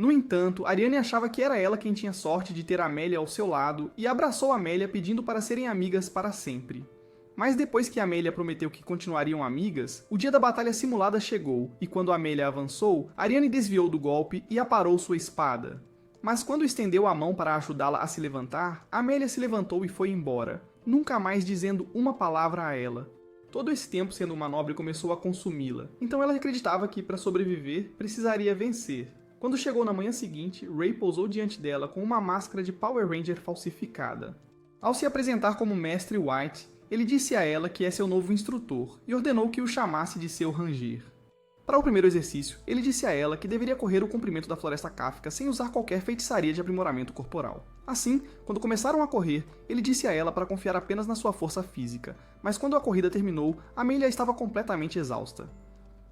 No entanto, Ariane achava que era ela quem tinha sorte de ter Amélia ao seu lado e abraçou Amélia pedindo para serem amigas para sempre. Mas depois que Amélia prometeu que continuariam amigas, o dia da batalha simulada chegou, e quando Amélia avançou, Ariane desviou do golpe e aparou sua espada. Mas quando estendeu a mão para ajudá-la a se levantar, Amélia se levantou e foi embora, nunca mais dizendo uma palavra a ela. Todo esse tempo sendo uma nobre começou a consumi-la, então ela acreditava que para sobreviver precisaria vencer. Quando chegou na manhã seguinte, Ray pousou diante dela com uma máscara de Power Ranger falsificada. Ao se apresentar como Mestre White, ele disse a ela que é seu novo instrutor e ordenou que o chamasse de seu Ranger. Para o primeiro exercício, ele disse a ela que deveria correr o comprimento da Floresta Kafka sem usar qualquer feitiçaria de aprimoramento corporal. Assim, quando começaram a correr, ele disse a ela para confiar apenas na sua força física, mas quando a corrida terminou, Amélia estava completamente exausta.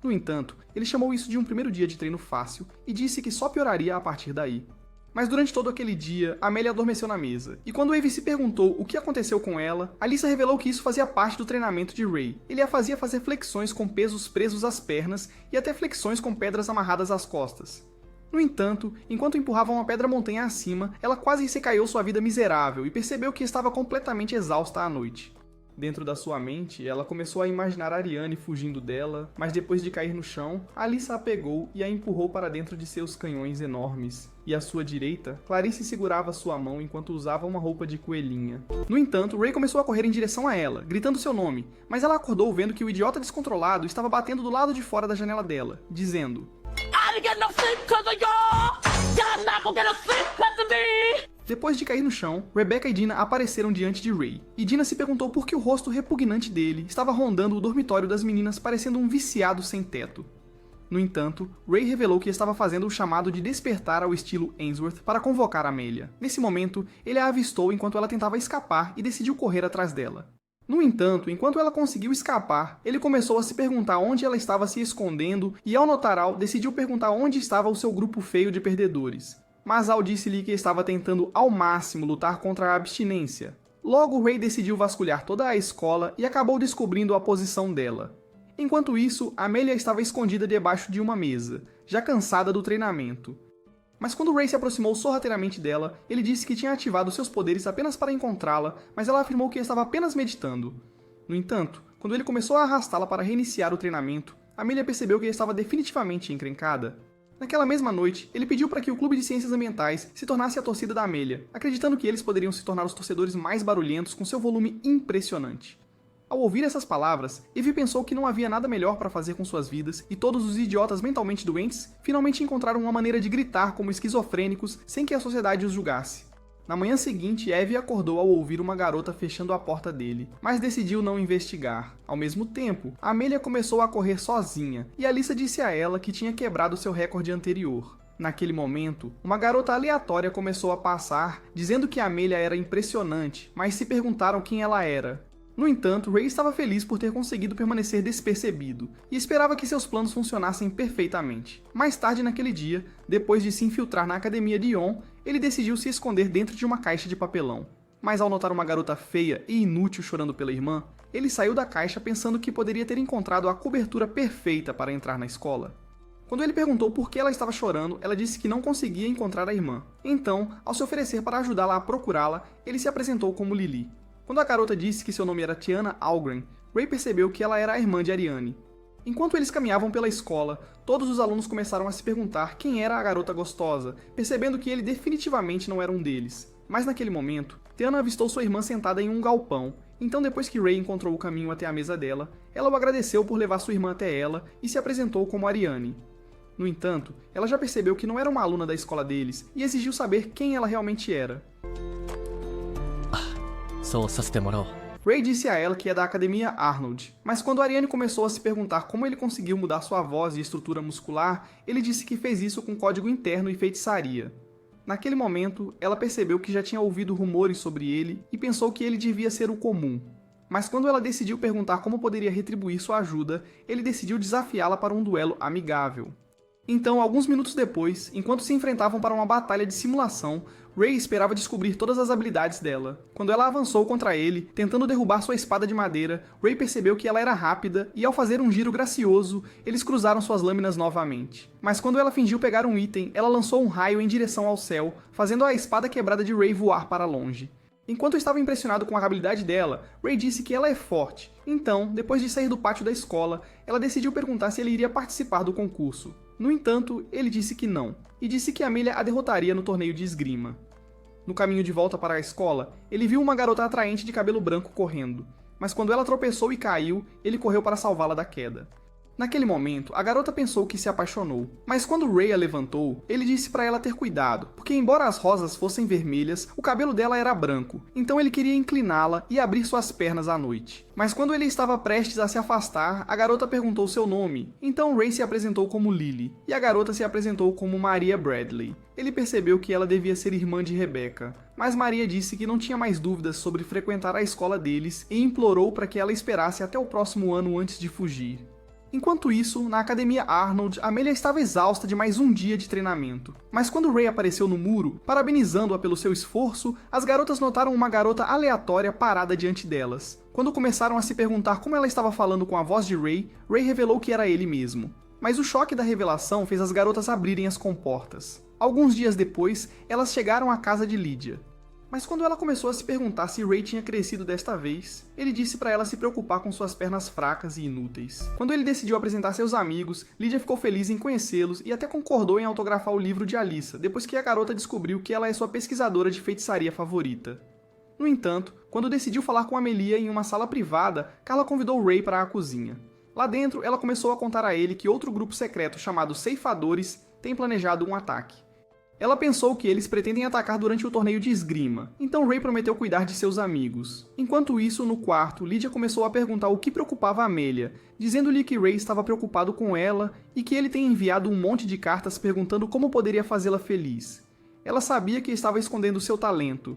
No entanto, ele chamou isso de um primeiro dia de treino fácil e disse que só pioraria a partir daí. Mas durante todo aquele dia, Amélia adormeceu na mesa, e quando Evie se perguntou o que aconteceu com ela, Alyssa revelou que isso fazia parte do treinamento de Ray. Ele a fazia fazer flexões com pesos presos às pernas e até flexões com pedras amarradas às costas. No entanto, enquanto empurrava uma pedra montanha acima, ela quase recaiu sua vida miserável e percebeu que estava completamente exausta à noite. Dentro da sua mente, ela começou a imaginar Ariane fugindo dela, mas depois de cair no chão, Alyssa a pegou e a empurrou para dentro de seus canhões enormes. E à sua direita, Clarice segurava sua mão enquanto usava uma roupa de coelhinha. No entanto, Ray começou a correr em direção a ela, gritando seu nome, mas ela acordou vendo que o idiota descontrolado estava batendo do lado de fora da janela dela, dizendo: Depois de cair no chão, Rebecca e Dina apareceram diante de Ray, e Dina se perguntou por que o rosto repugnante dele estava rondando o dormitório das meninas parecendo um viciado sem teto. No entanto, Ray revelou que estava fazendo o chamado de despertar ao estilo Ainsworth para convocar Amélia. Nesse momento, ele a avistou enquanto ela tentava escapar e decidiu correr atrás dela. No entanto, enquanto ela conseguiu escapar, ele começou a se perguntar onde ela estava se escondendo e ao notar Al, decidiu perguntar onde estava o seu grupo feio de perdedores. Mas Al disse-lhe que estava tentando ao máximo lutar contra a abstinência. Logo, Ray decidiu vasculhar toda a escola e acabou descobrindo a posição dela. Enquanto isso, Amélia estava escondida debaixo de uma mesa, já cansada do treinamento. Mas quando Ray se aproximou sorrateiramente dela, ele disse que tinha ativado seus poderes apenas para encontrá-la, mas ela afirmou que estava apenas meditando. No entanto, quando ele começou a arrastá-la para reiniciar o treinamento, Amélia percebeu que estava definitivamente encrencada. Naquela mesma noite, ele pediu para que o Clube de Ciências Ambientais se tornasse a torcida da Amélia, acreditando que eles poderiam se tornar os torcedores mais barulhentos com seu volume impressionante. Ao ouvir essas palavras, Evie pensou que não havia nada melhor para fazer com suas vidas e todos os idiotas mentalmente doentes finalmente encontraram uma maneira de gritar como esquizofrênicos sem que a sociedade os julgasse. Na manhã seguinte, Evie acordou ao ouvir uma garota fechando a porta dele, mas decidiu não investigar. Ao mesmo tempo, Amélia começou a correr sozinha, e Alyssa disse a ela que tinha quebrado seu recorde anterior. Naquele momento, uma garota aleatória começou a passar, dizendo que Amélia era impressionante, mas se perguntaram quem ela era. No entanto, Ray estava feliz por ter conseguido permanecer despercebido, e esperava que seus planos funcionassem perfeitamente. Mais tarde naquele dia, depois de se infiltrar na academia de Yon, ele decidiu se esconder dentro de uma caixa de papelão. Mas ao notar uma garota feia e inútil chorando pela irmã, ele saiu da caixa pensando que poderia ter encontrado a cobertura perfeita para entrar na escola. Quando ele perguntou por que ela estava chorando, ela disse que não conseguia encontrar a irmã. Então, ao se oferecer para ajudá-la a procurá-la, ele se apresentou como Lily. Quando a garota disse que seu nome era Tiana Algren, Ray percebeu que ela era a irmã de Ariane. Enquanto eles caminhavam pela escola, todos os alunos começaram a se perguntar quem era a garota gostosa, percebendo que ele definitivamente não era um deles. Mas naquele momento, Tiana avistou sua irmã sentada em um galpão, então depois que Ray encontrou o caminho até a mesa dela, ela o agradeceu por levar sua irmã até ela e se apresentou como Ariane. No entanto, ela já percebeu que não era uma aluna da escola deles e exigiu saber quem ela realmente era. Ray disse a ela que é da Academia Arnold, mas quando Ariane começou a se perguntar como ele conseguiu mudar sua voz e estrutura muscular, ele disse que fez isso com código interno e feitiçaria. Naquele momento, ela percebeu que já tinha ouvido rumores sobre ele e pensou que ele devia ser o comum. Mas quando ela decidiu perguntar como poderia retribuir sua ajuda, ele decidiu desafiá-la para um duelo amigável. Então, alguns minutos depois, enquanto se enfrentavam para uma batalha de simulação, Ray esperava descobrir todas as habilidades dela. Quando ela avançou contra ele, tentando derrubar sua espada de madeira, Ray percebeu que ela era rápida e, ao fazer um giro gracioso, eles cruzaram suas lâminas novamente. Mas quando ela fingiu pegar um item, ela lançou um raio em direção ao céu, fazendo a espada quebrada de Ray voar para longe. Enquanto estava impressionado com a habilidade dela, Ray disse que ela é forte. Então, depois de sair do pátio da escola, ela decidiu perguntar se ele iria participar do concurso. No entanto, ele disse que não, e disse que Amelia a derrotaria no torneio de esgrima. No caminho de volta para a escola, ele viu uma garota atraente de cabelo branco correndo, mas quando ela tropeçou e caiu, ele correu para salvá-la da queda. Naquele momento, a garota pensou que se apaixonou, mas quando Ray a levantou, ele disse para ela ter cuidado, porque embora as rosas fossem vermelhas, o cabelo dela era branco, então ele queria incliná-la e abrir suas pernas à noite. Mas quando ele estava prestes a se afastar, a garota perguntou seu nome, então Ray se apresentou como Lily, e a garota se apresentou como Maria Bradley. Ele percebeu que ela devia ser irmã de Rebecca, mas Maria disse que não tinha mais dúvidas sobre frequentar a escola deles e implorou para que ela esperasse até o próximo ano antes de fugir. Enquanto isso, na Academia Arnold, Amelia estava exausta de mais um dia de treinamento. Mas quando Ray apareceu no muro, parabenizando-a pelo seu esforço, as garotas notaram uma garota aleatória parada diante delas. Quando começaram a se perguntar como ela estava falando com a voz de Ray, Ray revelou que era ele mesmo. Mas o choque da revelação fez as garotas abrirem as comportas. Alguns dias depois, elas chegaram à casa de Lydia. Mas quando ela começou a se perguntar se Ray tinha crescido desta vez, ele disse para ela se preocupar com suas pernas fracas e inúteis. Quando ele decidiu apresentar seus amigos, Lydia ficou feliz em conhecê-los e até concordou em autografar o livro de Alyssa, depois que a garota descobriu que ela é sua pesquisadora de feitiçaria favorita. No entanto, quando decidiu falar com Amelia em uma sala privada, Carla convidou Ray para a cozinha. Lá dentro, ela começou a contar a ele que outro grupo secreto chamado Ceifadores tem planejado um ataque. Ela pensou que eles pretendem atacar durante o torneio de esgrima, então Ray prometeu cuidar de seus amigos. Enquanto isso, no quarto, Lydia começou a perguntar o que preocupava Amelia, dizendo-lhe que Ray estava preocupado com ela e que ele tem enviado um monte de cartas perguntando como poderia fazê-la feliz. Ela sabia que estava escondendo seu talento,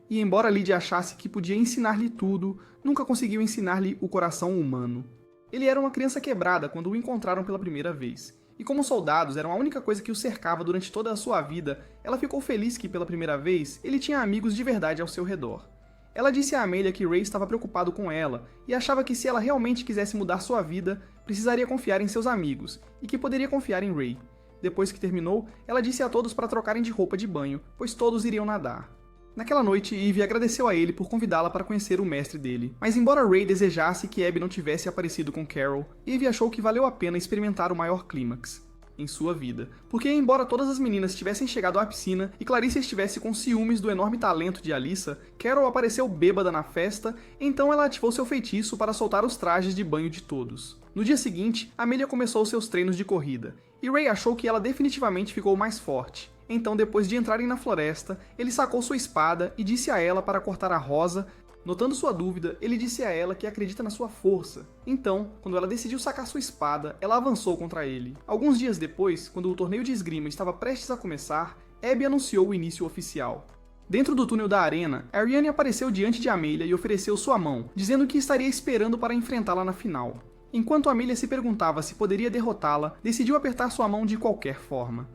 e embora Lydia achasse que podia ensinar-lhe tudo, nunca conseguiu ensinar-lhe o coração humano. Ele era uma criança quebrada quando o encontraram pela primeira vez. E como soldados eram a única coisa que o cercava durante toda a sua vida, ela ficou feliz que, pela primeira vez, ele tinha amigos de verdade ao seu redor. Ela disse a Amelia que Ray estava preocupado com ela, e achava que se ela realmente quisesse mudar sua vida, precisaria confiar em seus amigos, e que poderia confiar em Ray. Depois que terminou, ela disse a todos para trocarem de roupa de banho, pois todos iriam nadar. Naquela noite, Eve agradeceu a ele por convidá-la para conhecer o mestre dele. Mas embora Ray desejasse que Abby não tivesse aparecido com Carol, Eve achou que valeu a pena experimentar o maior clímax em sua vida. Porque embora todas as meninas tivessem chegado à piscina e Clarice estivesse com ciúmes do enorme talento de Alyssa, Carol apareceu bêbada na festa, então ela ativou seu feitiço para soltar os trajes de banho de todos. No dia seguinte, Amelia começou seus treinos de corrida, e Ray achou que ela definitivamente ficou mais forte. Então, depois de entrarem na floresta, ele sacou sua espada e disse a ela para cortar a rosa. Notando sua dúvida, ele disse a ela que acredita na sua força. Então, quando ela decidiu sacar sua espada, ela avançou contra ele. Alguns dias depois, quando o torneio de esgrima estava prestes a começar, Abby anunciou o início oficial. Dentro do túnel da arena, Ariane apareceu diante de Amelia e ofereceu sua mão, dizendo que estaria esperando para enfrentá-la na final. Enquanto Amelia se perguntava se poderia derrotá-la, decidiu apertar sua mão de qualquer forma.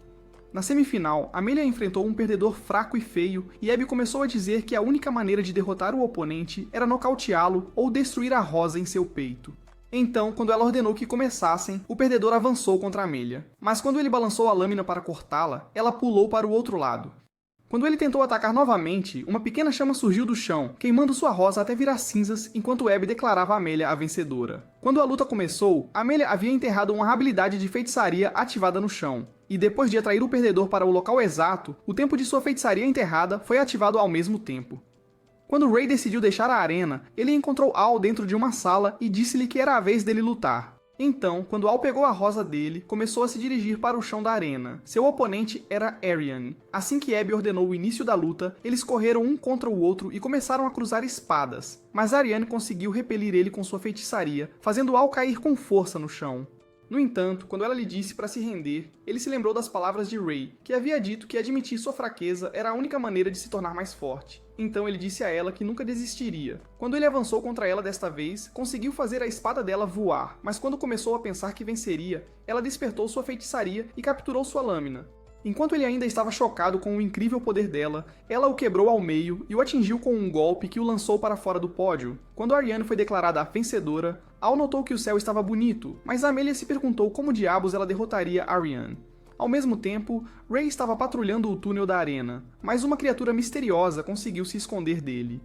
Na semifinal, Amelia enfrentou um perdedor fraco e feio, e Abby começou a dizer que a única maneira de derrotar o oponente era nocauteá-lo ou destruir a rosa em seu peito. Então, quando ela ordenou que começassem, o perdedor avançou contra Amelia. Mas quando ele balançou a lâmina para cortá-la, ela pulou para o outro lado. Quando ele tentou atacar novamente, uma pequena chama surgiu do chão, queimando sua rosa até virar cinzas, enquanto Abby declarava a Amelia a vencedora. Quando a luta começou, Amelia havia enterrado uma habilidade de feitiçaria ativada no chão. E depois de atrair o perdedor para o local exato, o tempo de sua feitiçaria enterrada foi ativado ao mesmo tempo. Quando Ray decidiu deixar a arena, ele encontrou Al dentro de uma sala e disse-lhe que era a vez dele lutar. Então, quando Al pegou a rosa dele, começou a se dirigir para o chão da arena. Seu oponente era Ariane. Assim que Abby ordenou o início da luta, eles correram um contra o outro e começaram a cruzar espadas. Mas Ariane conseguiu repelir ele com sua feitiçaria, fazendo Al cair com força no chão. No entanto, quando ela lhe disse para se render, ele se lembrou das palavras de Ray, que havia dito que admitir sua fraqueza era a única maneira de se tornar mais forte. Então ele disse a ela que nunca desistiria. Quando ele avançou contra ela desta vez, conseguiu fazer a espada dela voar, mas quando começou a pensar que venceria, ela despertou sua feitiçaria e capturou sua lâmina. Enquanto ele ainda estava chocado com o incrível poder dela, ela o quebrou ao meio e o atingiu com um golpe que o lançou para fora do pódio. Quando Ariane foi declarada a vencedora, Al notou que o céu estava bonito, mas Amelia se perguntou como diabos ela derrotaria Ariane. Ao mesmo tempo, Ray estava patrulhando o túnel da arena, mas uma criatura misteriosa conseguiu se esconder dele.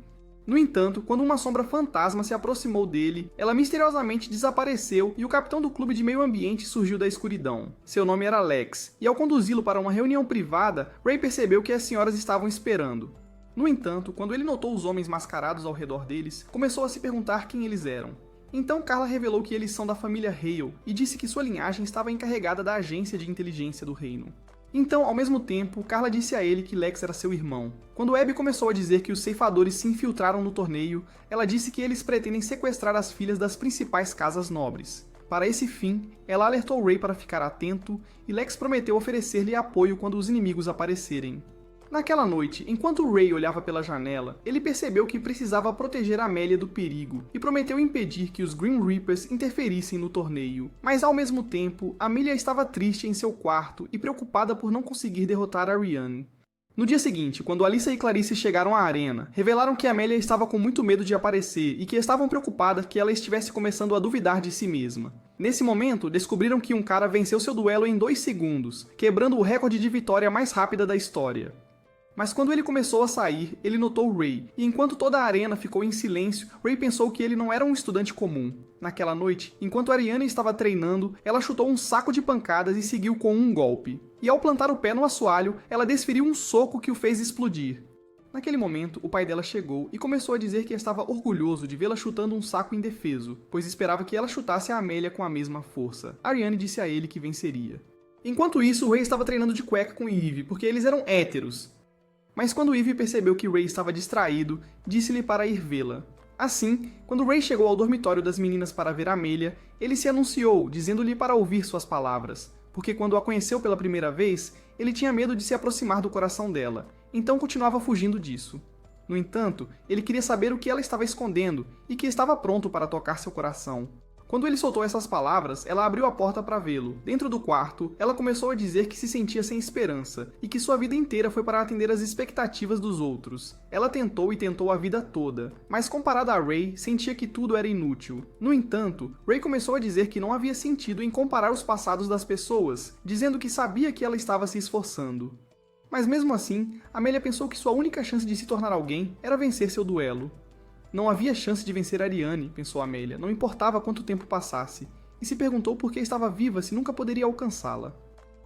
No entanto, quando uma sombra fantasma se aproximou dele, ela misteriosamente desapareceu e o capitão do clube de meio ambiente surgiu da escuridão. Seu nome era Lex, e ao conduzi-lo para uma reunião privada, Ray percebeu que as senhoras estavam esperando. No entanto, quando ele notou os homens mascarados ao redor deles, começou a se perguntar quem eles eram. Então Carla revelou que eles são da família Hale e disse que sua linhagem estava encarregada da agência de inteligência do reino. Então, ao mesmo tempo, Carla disse a ele que Lex era seu irmão. Quando Abby começou a dizer que os ceifadores se infiltraram no torneio, ela disse que eles pretendem sequestrar as filhas das principais casas nobres. Para esse fim, ela alertou Ray para ficar atento e Lex prometeu oferecer-lhe apoio quando os inimigos aparecerem. Naquela noite, enquanto Ray olhava pela janela, ele percebeu que precisava proteger Amelia do perigo e prometeu impedir que os Grim Reapers interferissem no torneio. Mas ao mesmo tempo, Amelia estava triste em seu quarto e preocupada por não conseguir derrotar Ariane. No dia seguinte, quando Alyssa e Clarice chegaram à arena, revelaram que Amelia estava com muito medo de aparecer e que estavam preocupadas que ela estivesse começando a duvidar de si mesma. Nesse momento, descobriram que um cara venceu seu duelo em 2 segundos, quebrando o recorde de vitória mais rápida da história. Mas quando ele começou a sair, ele notou Ray, e enquanto toda a arena ficou em silêncio, Ray pensou que ele não era um estudante comum. Naquela noite, enquanto Ariane estava treinando, ela chutou um saco de pancadas e seguiu com um golpe. E ao plantar o pé no assoalho, ela desferiu um soco que o fez explodir. Naquele momento, o pai dela chegou e começou a dizer que estava orgulhoso de vê-la chutando um saco indefeso, pois esperava que ela chutasse a Amelia com a mesma força. Ariane disse a ele que venceria. Enquanto isso, Ray estava treinando de cueca com Eve, porque eles eram héteros. Mas quando Eve percebeu que Ray estava distraído, disse-lhe para ir vê-la. Assim, quando Ray chegou ao dormitório das meninas para ver Amelia, ele se anunciou, dizendo-lhe para ouvir suas palavras, porque quando a conheceu pela primeira vez, ele tinha medo de se aproximar do coração dela, então continuava fugindo disso. No entanto, ele queria saber o que ela estava escondendo e que estava pronto para tocar seu coração. Quando ele soltou essas palavras, ela abriu a porta para vê-lo. Dentro do quarto, ela começou a dizer que se sentia sem esperança, e que sua vida inteira foi para atender às expectativas dos outros. Ela tentou e tentou a vida toda, mas comparada a Ray, sentia que tudo era inútil. No entanto, Ray começou a dizer que não havia sentido em comparar os passados das pessoas, dizendo que sabia que ela estava se esforçando. Mas mesmo assim, Amelia pensou que sua única chance de se tornar alguém era vencer seu duelo. Não havia chance de vencer Ariane, pensou Amelia, não importava quanto tempo passasse, e se perguntou por que estava viva se nunca poderia alcançá-la.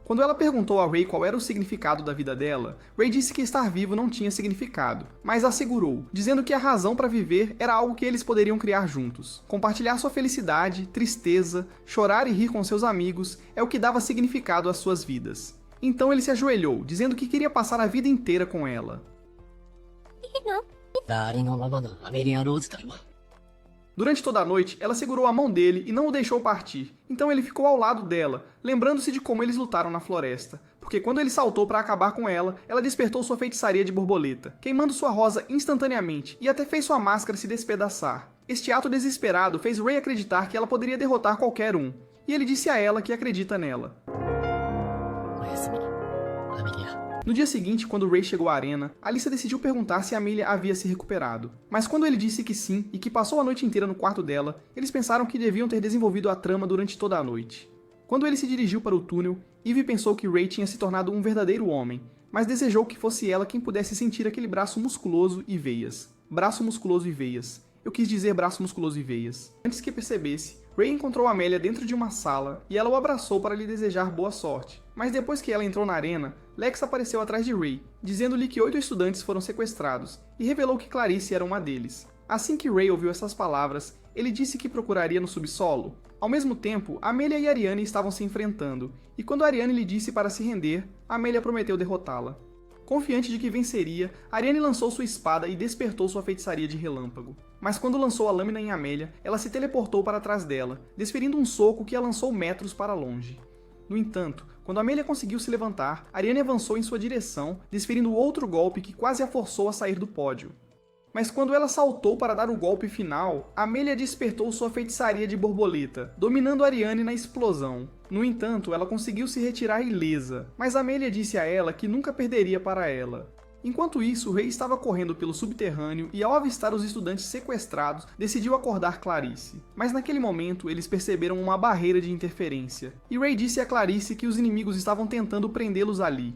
Quando ela perguntou a Ray qual era o significado da vida dela, Ray disse que estar vivo não tinha significado, mas assegurou, dizendo que a razão para viver era algo que eles poderiam criar juntos. Compartilhar sua felicidade, tristeza, chorar e rir com seus amigos é o que dava significado às suas vidas. Então ele se ajoelhou, dizendo que queria passar a vida inteira com ela. Durante toda a noite, ela segurou a mão dele e não o deixou partir, então ele ficou ao lado dela, lembrando-se de como eles lutaram na floresta, porque quando ele saltou para acabar com ela, ela despertou sua feitiçaria de borboleta, queimando sua rosa instantaneamente e até fez sua máscara se despedaçar. Este ato desesperado fez Ray acreditar que ela poderia derrotar qualquer um, e ele disse a ela que acredita nela. No dia seguinte, quando Ray chegou à arena, Alyssa decidiu perguntar se Amelia havia se recuperado. Mas quando ele disse que sim e que passou a noite inteira no quarto dela, eles pensaram que deviam ter desenvolvido a trama durante toda a noite. Quando ele se dirigiu para o túnel, Eve pensou que Ray tinha se tornado um verdadeiro homem, mas desejou que fosse ela quem pudesse sentir aquele braço musculoso e veias. Braço musculoso e veias. Eu quis dizer braço musculoso e veias. Antes que percebesse, Ray encontrou Amelia dentro de uma sala e ela o abraçou para lhe desejar boa sorte. Mas depois que ela entrou na arena, Lex apareceu atrás de Ray, dizendo-lhe que 8 estudantes foram sequestrados, e revelou que Clarice era uma deles. Assim que Ray ouviu essas palavras, ele disse que procuraria no subsolo. Ao mesmo tempo, Amelia e Ariane estavam se enfrentando, e quando Ariane lhe disse para se render, Amelia prometeu derrotá-la. Confiante de que venceria, Ariane lançou sua espada e despertou sua feitiçaria de relâmpago. Mas quando lançou a lâmina em Amelia, ela se teleportou para trás dela, desferindo um soco que a lançou metros para longe. No entanto, quando Amelia conseguiu se levantar, Ariane avançou em sua direção, desferindo outro golpe que quase a forçou a sair do pódio. Mas quando ela saltou para dar o golpe final, Amelia despertou sua feitiçaria de borboleta, dominando Ariane na explosão. No entanto, ela conseguiu se retirar ilesa, mas Amelia disse a ela que nunca perderia para ela. Enquanto isso, Ray estava correndo pelo subterrâneo e, ao avistar os estudantes sequestrados, decidiu acordar Clarice. Mas naquele momento, eles perceberam uma barreira de interferência, e Ray disse a Clarice que os inimigos estavam tentando prendê-los ali.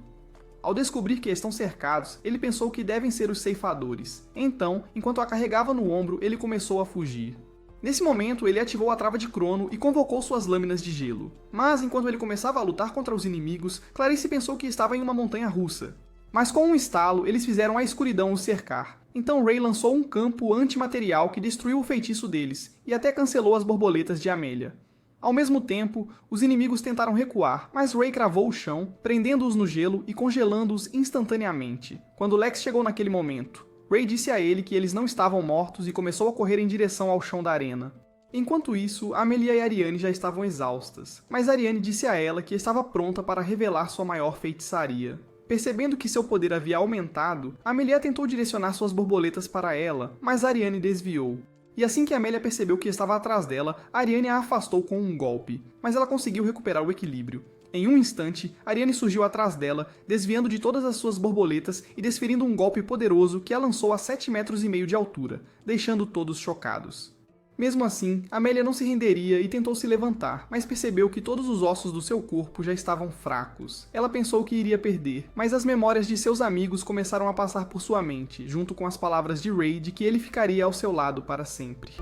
Ao descobrir que estão cercados, ele pensou que devem ser os ceifadores. Então, enquanto a carregava no ombro, ele começou a fugir. Nesse momento, ele ativou a trava de Crono e convocou suas lâminas de gelo. Mas, enquanto ele começava a lutar contra os inimigos, Clarice pensou que estava em uma montanha russa. Mas com um estalo, eles fizeram a escuridão os cercar. Então Ray lançou um campo antimaterial que destruiu o feitiço deles, e até cancelou as borboletas de Amelia. Ao mesmo tempo, os inimigos tentaram recuar, mas Ray cravou o chão, prendendo-os no gelo e congelando-os instantaneamente. Quando Lex chegou naquele momento, Ray disse a ele que eles não estavam mortos e começou a correr em direção ao chão da arena. Enquanto isso, Amelia e Ariane já estavam exaustas, mas Ariane disse a ela que estava pronta para revelar sua maior feitiçaria. Percebendo que seu poder havia aumentado, Amelia tentou direcionar suas borboletas para ela, mas Ariane desviou. E assim que Amelia percebeu que estava atrás dela, Ariane a afastou com um golpe, mas ela conseguiu recuperar o equilíbrio. Em um instante, Ariane surgiu atrás dela, desviando de todas as suas borboletas e desferindo um golpe poderoso que a lançou a 7,5 metros de altura, deixando todos chocados. Mesmo assim, Amelia não se renderia e tentou se levantar, mas percebeu que todos os ossos do seu corpo já estavam fracos. Ela pensou que iria perder, mas as memórias de seus amigos começaram a passar por sua mente, junto com as palavras de Ray de que ele ficaria ao seu lado para sempre.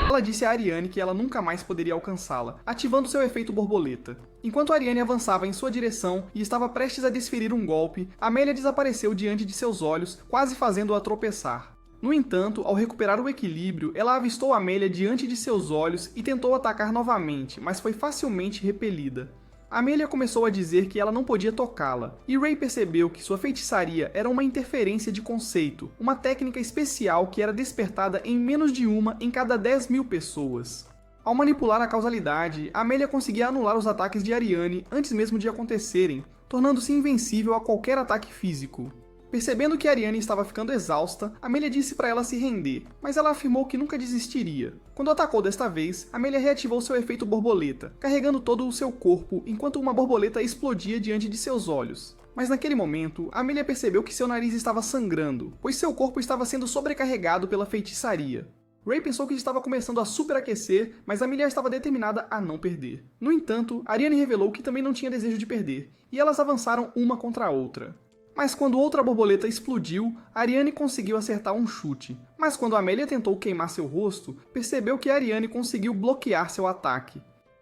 Ela disse a Ariane que ela nunca mais poderia alcançá-la, ativando seu efeito borboleta. Enquanto Ariane avançava em sua direção e estava prestes a desferir um golpe, Amelia desapareceu diante de seus olhos, quase fazendo-a tropeçar. No entanto, ao recuperar o equilíbrio, ela avistou Amelia diante de seus olhos e tentou atacar novamente, mas foi facilmente repelida. Amelia começou a dizer que ela não podia tocá-la, e Ray percebeu que sua feitiçaria era uma interferência de conceito, uma técnica especial que era despertada em menos de uma em cada 10.000 pessoas. Ao manipular a causalidade, Amelia conseguia anular os ataques de Ariane antes mesmo de acontecerem, tornando-se invencível a qualquer ataque físico. Percebendo que Ariane estava ficando exausta, Amelia disse para ela se render, mas ela afirmou que nunca desistiria. Quando atacou desta vez, Amelia reativou seu efeito borboleta, carregando todo o seu corpo enquanto uma borboleta explodia diante de seus olhos. Mas naquele momento, Amelia percebeu que seu nariz estava sangrando, pois seu corpo estava sendo sobrecarregado pela feitiçaria. Ray pensou que estava começando a superaquecer, mas Amelia estava determinada a não perder. No entanto, Ariane revelou que também não tinha desejo de perder, e elas avançaram uma contra a outra. Mas quando outra borboleta explodiu, Ariane conseguiu acertar um chute. Mas quando Amelia tentou queimar seu rosto, percebeu que Ariane conseguiu bloquear seu ataque.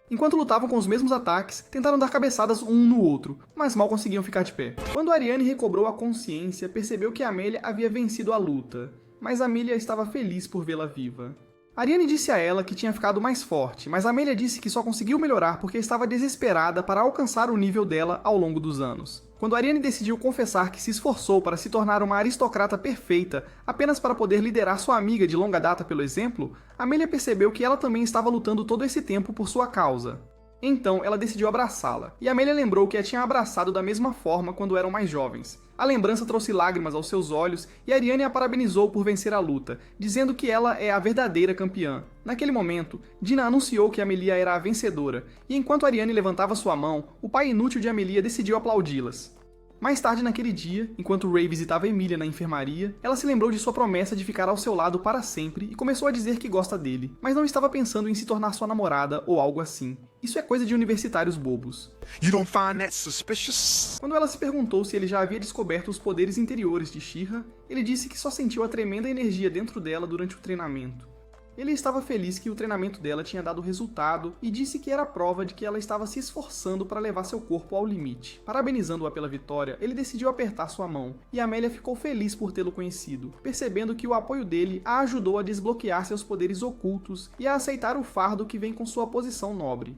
Enquanto lutavam com os mesmos ataques, tentaram dar cabeçadas um no outro, mas mal conseguiam ficar de pé. Quando Ariane recobrou a consciência, percebeu que Amelia havia vencido a luta, mas Amelia estava feliz por vê-la viva. Ariane disse a ela que tinha ficado mais forte, mas Amelia disse que só conseguiu melhorar porque estava desesperada para alcançar o nível dela ao longo dos anos. Quando Ariane decidiu confessar que se esforçou para se tornar uma aristocrata perfeita apenas para poder liderar sua amiga de longa data pelo exemplo, Amelia percebeu que ela também estava lutando todo esse tempo por sua causa. Então, ela decidiu abraçá-la, e Amelia lembrou que a tinha abraçado da mesma forma quando eram mais jovens. A lembrança trouxe lágrimas aos seus olhos e Ariane a parabenizou por vencer a luta, dizendo que ela é a verdadeira campeã. Naquele momento, Dina anunciou que Amelia era a vencedora, e enquanto Ariane levantava sua mão, o pai inútil de Amelia decidiu aplaudi-las. Mais tarde naquele dia, enquanto Ray visitava Emilia na enfermaria, ela se lembrou de sua promessa de ficar ao seu lado para sempre e começou a dizer que gosta dele, mas não estava pensando em se tornar sua namorada ou algo assim. Isso é coisa de universitários bobos. You don't find that suspicious? Quando ela se perguntou se ele já havia descoberto os poderes interiores de She-Ra, ele disse que só sentiu a tremenda energia dentro dela durante o treinamento. Ele estava feliz que o treinamento dela tinha dado resultado e disse que era prova de que ela estava se esforçando para levar seu corpo ao limite. Parabenizando-a pela vitória, ele decidiu apertar sua mão, e Amélia ficou feliz por tê-lo conhecido, percebendo que o apoio dele a ajudou a desbloquear seus poderes ocultos e a aceitar o fardo que vem com sua posição nobre.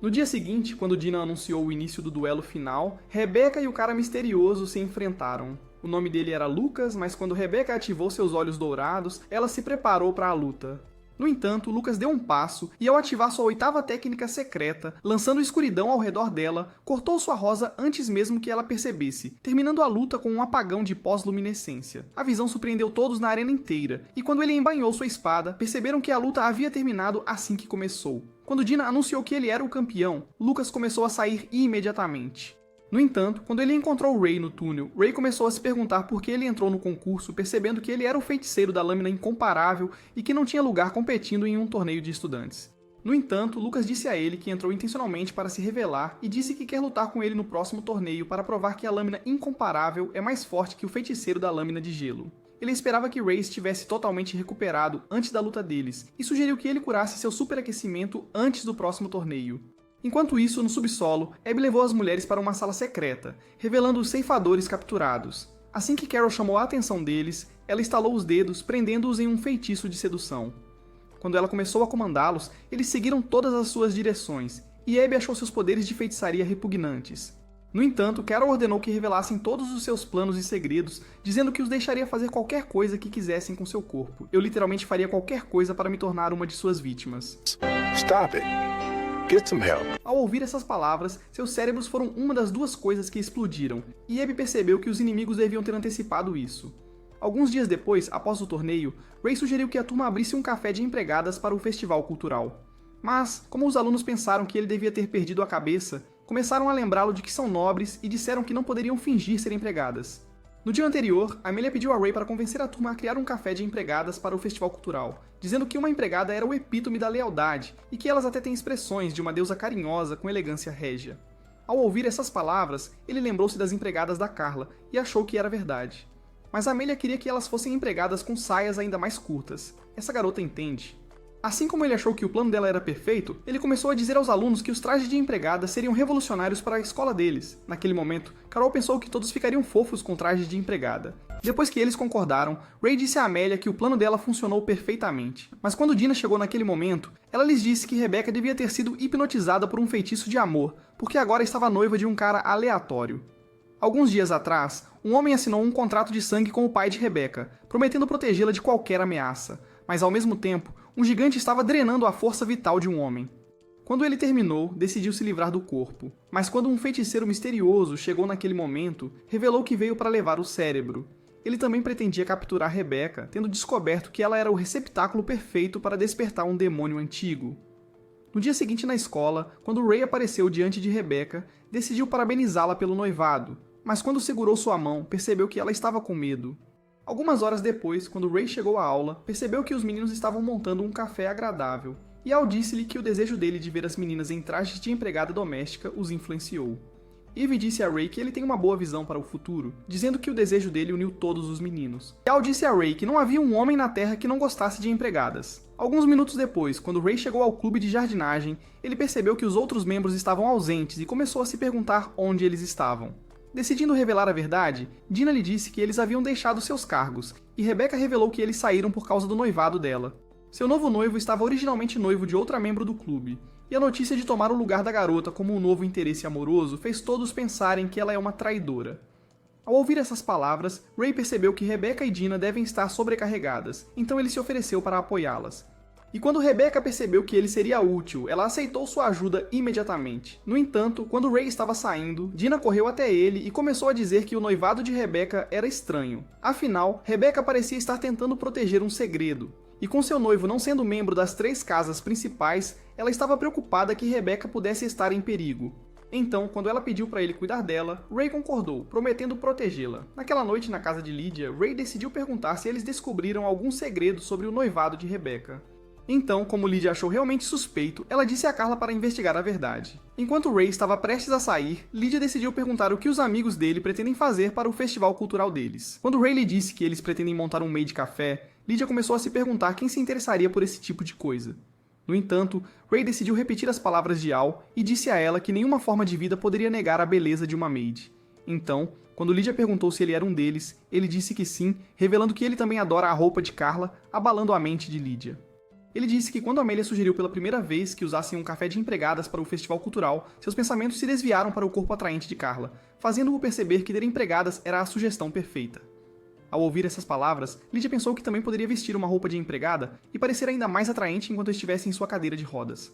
No dia seguinte, quando Dina anunciou o início do duelo final, Rebecca e o cara misterioso se enfrentaram. O nome dele era Lucas, mas quando Rebecca ativou seus olhos dourados, ela se preparou para a luta. No entanto, Lucas deu um passo e, ao ativar sua 8ª técnica secreta, lançando escuridão ao redor dela, cortou sua rosa antes mesmo que ela percebesse, terminando a luta com um apagão de pós-luminescência. A visão surpreendeu todos na arena inteira, e quando ele embainhou sua espada, perceberam que a luta havia terminado assim que começou. Quando Dina anunciou que ele era o campeão, Lucas começou a sair imediatamente. No entanto, quando ele encontrou Ray no túnel, Ray começou a se perguntar por que ele entrou no concurso, percebendo que ele era o feiticeiro da lâmina incomparável e que não tinha lugar competindo em um torneio de estudantes. No entanto, Lucas disse a ele que entrou intencionalmente para se revelar e disse que quer lutar com ele no próximo torneio para provar que a lâmina incomparável é mais forte que o feiticeiro da lâmina de gelo. Ele esperava que Ray estivesse totalmente recuperado antes da luta deles e sugeriu que ele curasse seu superaquecimento antes do próximo torneio. Enquanto isso, no subsolo, Abby levou as mulheres para uma sala secreta, revelando os ceifadores capturados. Assim que Carol chamou a atenção deles, ela estalou os dedos, prendendo-os em um feitiço de sedução. Quando ela começou a comandá-los, eles seguiram todas as suas direções, e Abby achou seus poderes de feitiçaria repugnantes. No entanto, Carol ordenou que revelassem todos os seus planos e segredos, dizendo que os deixaria fazer qualquer coisa que quisessem com seu corpo. Eu literalmente faria qualquer coisa para me tornar uma de suas vítimas. Stop it. Get some help. Ao ouvir essas palavras, seus cérebros foram uma das duas coisas que explodiram, e Abby percebeu que os inimigos deviam ter antecipado isso. Alguns dias depois, após o torneio, Ray sugeriu que a turma abrisse um café de empregadas para o festival cultural. Mas, como os alunos pensaram que ele devia ter perdido a cabeça, começaram a lembrá-lo de que são nobres e disseram que não poderiam fingir ser empregadas. No dia anterior, Amelia pediu a Ray para convencer a turma a criar um café de empregadas para o festival cultural, dizendo que uma empregada era o epítome da lealdade e que elas até têm expressões de uma deusa carinhosa com elegância régia. Ao ouvir essas palavras, ele lembrou-se das empregadas da Carla e achou que era verdade. Mas Amelia queria que elas fossem empregadas com saias ainda mais curtas. Essa garota entende. Assim como ele achou que o plano dela era perfeito, ele começou a dizer aos alunos que os trajes de empregada seriam revolucionários para a escola deles. Naquele momento, Carol pensou que todos ficariam fofos com trajes de empregada. Depois que eles concordaram, Ray disse a Amélia que o plano dela funcionou perfeitamente. Mas quando Dina chegou naquele momento, ela lhes disse que Rebecca devia ter sido hipnotizada por um feitiço de amor, porque agora estava noiva de um cara aleatório. Alguns dias atrás, um homem assinou um contrato de sangue com o pai de Rebecca, prometendo protegê-la de qualquer ameaça. Mas ao mesmo tempo, um gigante estava drenando a força vital de um homem. Quando ele terminou, decidiu se livrar do corpo. Mas quando um feiticeiro misterioso chegou naquele momento, revelou que veio para levar o cérebro. Ele também pretendia capturar Rebecca, tendo descoberto que ela era o receptáculo perfeito para despertar um demônio antigo. No dia seguinte na escola, quando Ray apareceu diante de Rebecca, decidiu parabenizá-la pelo noivado, mas quando segurou sua mão, percebeu que ela estava com medo. Algumas horas depois, quando Ray chegou à aula, percebeu que os meninos estavam montando um café agradável, e Al disse-lhe que o desejo dele de ver as meninas em trajes de empregada doméstica os influenciou. Eve disse a Ray que ele tem uma boa visão para o futuro, dizendo que o desejo dele uniu todos os meninos. E Al disse a Ray que não havia um homem na Terra que não gostasse de empregadas. Alguns minutos depois, quando Ray chegou ao clube de jardinagem, ele percebeu que os outros membros estavam ausentes e começou a se perguntar onde eles estavam. Decidindo revelar a verdade, Dina lhe disse que eles haviam deixado seus cargos, e Rebecca revelou que eles saíram por causa do noivado dela. Seu novo noivo estava originalmente noivo de outra membro do clube, e a notícia de tomar o lugar da garota como um novo interesse amoroso fez todos pensarem que ela é uma traidora. Ao ouvir essas palavras, Ray percebeu que Rebecca e Dina devem estar sobrecarregadas, então ele se ofereceu para apoiá-las. E quando Rebecca percebeu que ele seria útil, ela aceitou sua ajuda imediatamente. No entanto, quando Ray estava saindo, Dina correu até ele e começou a dizer que o noivado de Rebecca era estranho. Afinal, Rebecca parecia estar tentando proteger um segredo. E com seu noivo não sendo membro das 3 casas principais, ela estava preocupada que Rebecca pudesse estar em perigo. Então, quando ela pediu para ele cuidar dela, Ray concordou, prometendo protegê-la. Naquela noite na casa de Lydia, Ray decidiu perguntar se eles descobriram algum segredo sobre o noivado de Rebecca. Então, como Lydia achou realmente suspeito, ela disse a Carla para investigar a verdade. Enquanto Ray estava prestes a sair, Lydia decidiu perguntar o que os amigos dele pretendem fazer para o festival cultural deles. Quando Ray lhe disse que eles pretendem montar um meio de café, Lydia começou a se perguntar quem se interessaria por esse tipo de coisa. No entanto, Ray decidiu repetir as palavras de Al e disse a ela que nenhuma forma de vida poderia negar a beleza de uma maid. Então, quando Lydia perguntou se ele era um deles, ele disse que sim, revelando que ele também adora a roupa de Carla, abalando a mente de Lydia. Ele disse que quando Amélia sugeriu pela primeira vez que usassem um café de empregadas para o festival cultural, seus pensamentos se desviaram para o corpo atraente de Carla, fazendo-o perceber que ter empregadas era a sugestão perfeita. Ao ouvir essas palavras, Lydia pensou que também poderia vestir uma roupa de empregada e parecer ainda mais atraente enquanto estivesse em sua cadeira de rodas.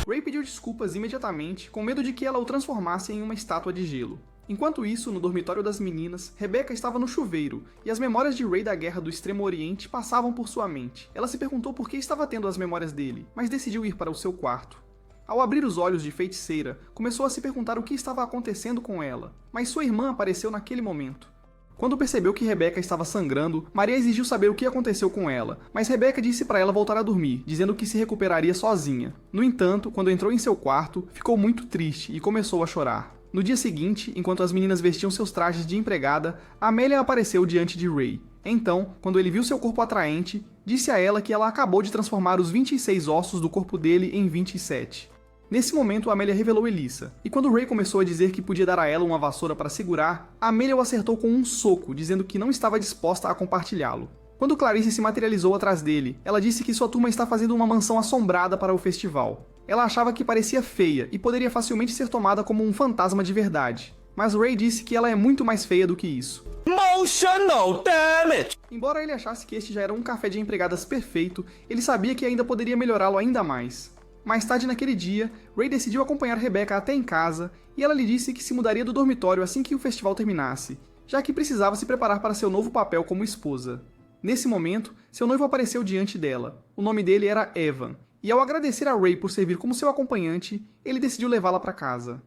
Ray pediu desculpas imediatamente, com medo de que ela o transformasse em uma estátua de gelo. Enquanto isso, no dormitório das meninas, Rebecca estava no chuveiro, e as memórias de Ray da Guerra do Extremo Oriente passavam por sua mente. Ela se perguntou por que estava tendo as memórias dele, mas decidiu ir para o seu quarto. Ao abrir os olhos de feiticeira, começou a se perguntar o que estava acontecendo com ela, mas sua irmã apareceu naquele momento. Quando percebeu que Rebecca estava sangrando, Maria exigiu saber o que aconteceu com ela, mas Rebecca disse para ela voltar a dormir, dizendo que se recuperaria sozinha. No entanto, quando entrou em seu quarto, ficou muito triste e começou a chorar. No dia seguinte, enquanto as meninas vestiam seus trajes de empregada, Amélia apareceu diante de Ray. Então, quando ele viu seu corpo atraente, disse a ela que ela acabou de transformar os 26 ossos do corpo dele em 27. Nesse momento, Amélia revelou Elissa, e quando Ray começou a dizer que podia dar a ela uma vassoura para segurar, Amélia o acertou com um soco, dizendo que não estava disposta a compartilhá-lo. Quando Clarice se materializou atrás dele, ela disse que sua turma está fazendo uma mansão assombrada para o festival. Ela achava que parecia feia e poderia facilmente ser tomada como um fantasma de verdade. Mas Ray disse que ela é muito mais feia do que isso. Emotional damage! Embora ele achasse que este já era um café de empregadas perfeito, ele sabia que ainda poderia melhorá-lo ainda mais. Mais tarde naquele dia, Ray decidiu acompanhar Rebecca até em casa e ela lhe disse que se mudaria do dormitório assim que o festival terminasse, já que precisava se preparar para seu novo papel como esposa. Nesse momento, seu noivo apareceu diante dela. O nome dele era Evan, e ao agradecer a Ray por servir como seu acompanhante, ele decidiu levá-la para casa.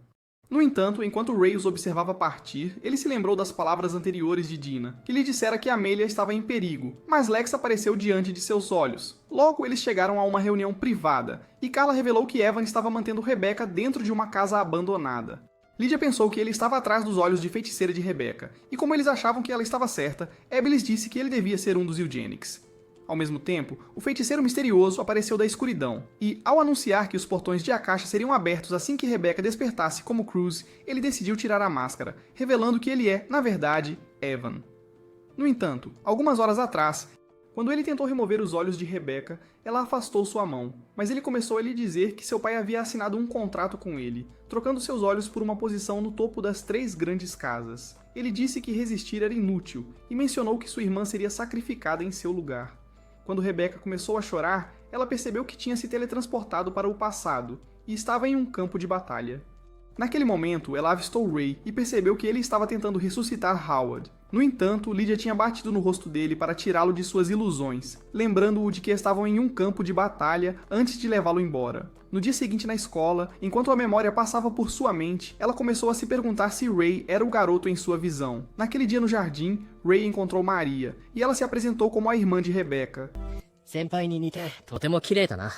No entanto, enquanto Ray os observava partir, ele se lembrou das palavras anteriores de Dina, que lhe dissera que Amélia estava em perigo, mas Lex apareceu diante de seus olhos. Logo, eles chegaram a uma reunião privada, e Carla revelou que Evan estava mantendo Rebecca dentro de uma casa abandonada. Lydia pensou que ele estava atrás dos olhos de feiticeira de Rebecca, e como eles achavam que ela estava certa, Abby lhes disse que ele devia ser um dos Eugenics. Ao mesmo tempo, o feiticeiro misterioso apareceu da escuridão, e, ao anunciar que os portões de Akasha seriam abertos assim que Rebecca despertasse como Cruz, ele decidiu tirar a máscara, revelando que ele é, na verdade, Evan. No entanto, algumas horas atrás, quando ele tentou remover os olhos de Rebecca, ela afastou sua mão, mas ele começou a lhe dizer que seu pai havia assinado um contrato com ele, trocando seus olhos por uma posição no topo das 3 grandes casas. Ele disse que resistir era inútil, e mencionou que sua irmã seria sacrificada em seu lugar. Quando Rebecca começou a chorar, ela percebeu que tinha se teletransportado para o passado, e estava em um campo de batalha. Naquele momento, ela avistou Ray e percebeu que ele estava tentando ressuscitar Howard. No entanto, Lydia tinha batido no rosto dele para tirá-lo de suas ilusões, lembrando-o de que estavam em um campo de batalha antes de levá-lo embora. No dia seguinte na escola, enquanto a memória passava por sua mente, ela começou a se perguntar se Ray era o garoto em sua visão. Naquele dia no jardim, Ray encontrou Maria, e ela se apresentou como a irmã de Rebecca. 先輩に似てとても綺麗だな。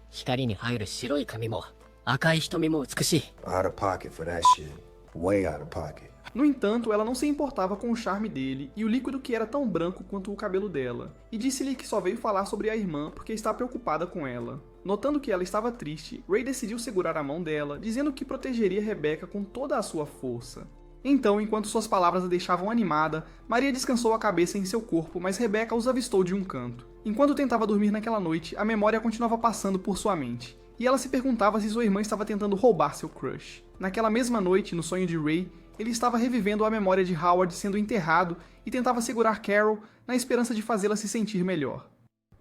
光に入る白い髪も赤い瞳も美しい。 Out of pocket for that shit. Way out of pocket. No entanto, ela não se importava com o charme dele e o líquido que era tão branco quanto o cabelo dela, e disse-lhe que só veio falar sobre a irmã porque está preocupada com ela. Notando que ela estava triste, Ray decidiu segurar a mão dela, dizendo que protegeria Rebecca com toda a sua força. Então, enquanto suas palavras a deixavam animada, Maria descansou a cabeça em seu corpo, mas Rebecca os avistou de um canto. Enquanto tentava dormir naquela noite, a memória continuava passando por sua mente, e ela se perguntava se sua irmã estava tentando roubar seu crush. Naquela mesma noite, no sonho de Ray, ele estava revivendo a memória de Howard sendo enterrado e tentava segurar Carol na esperança de fazê-la se sentir melhor.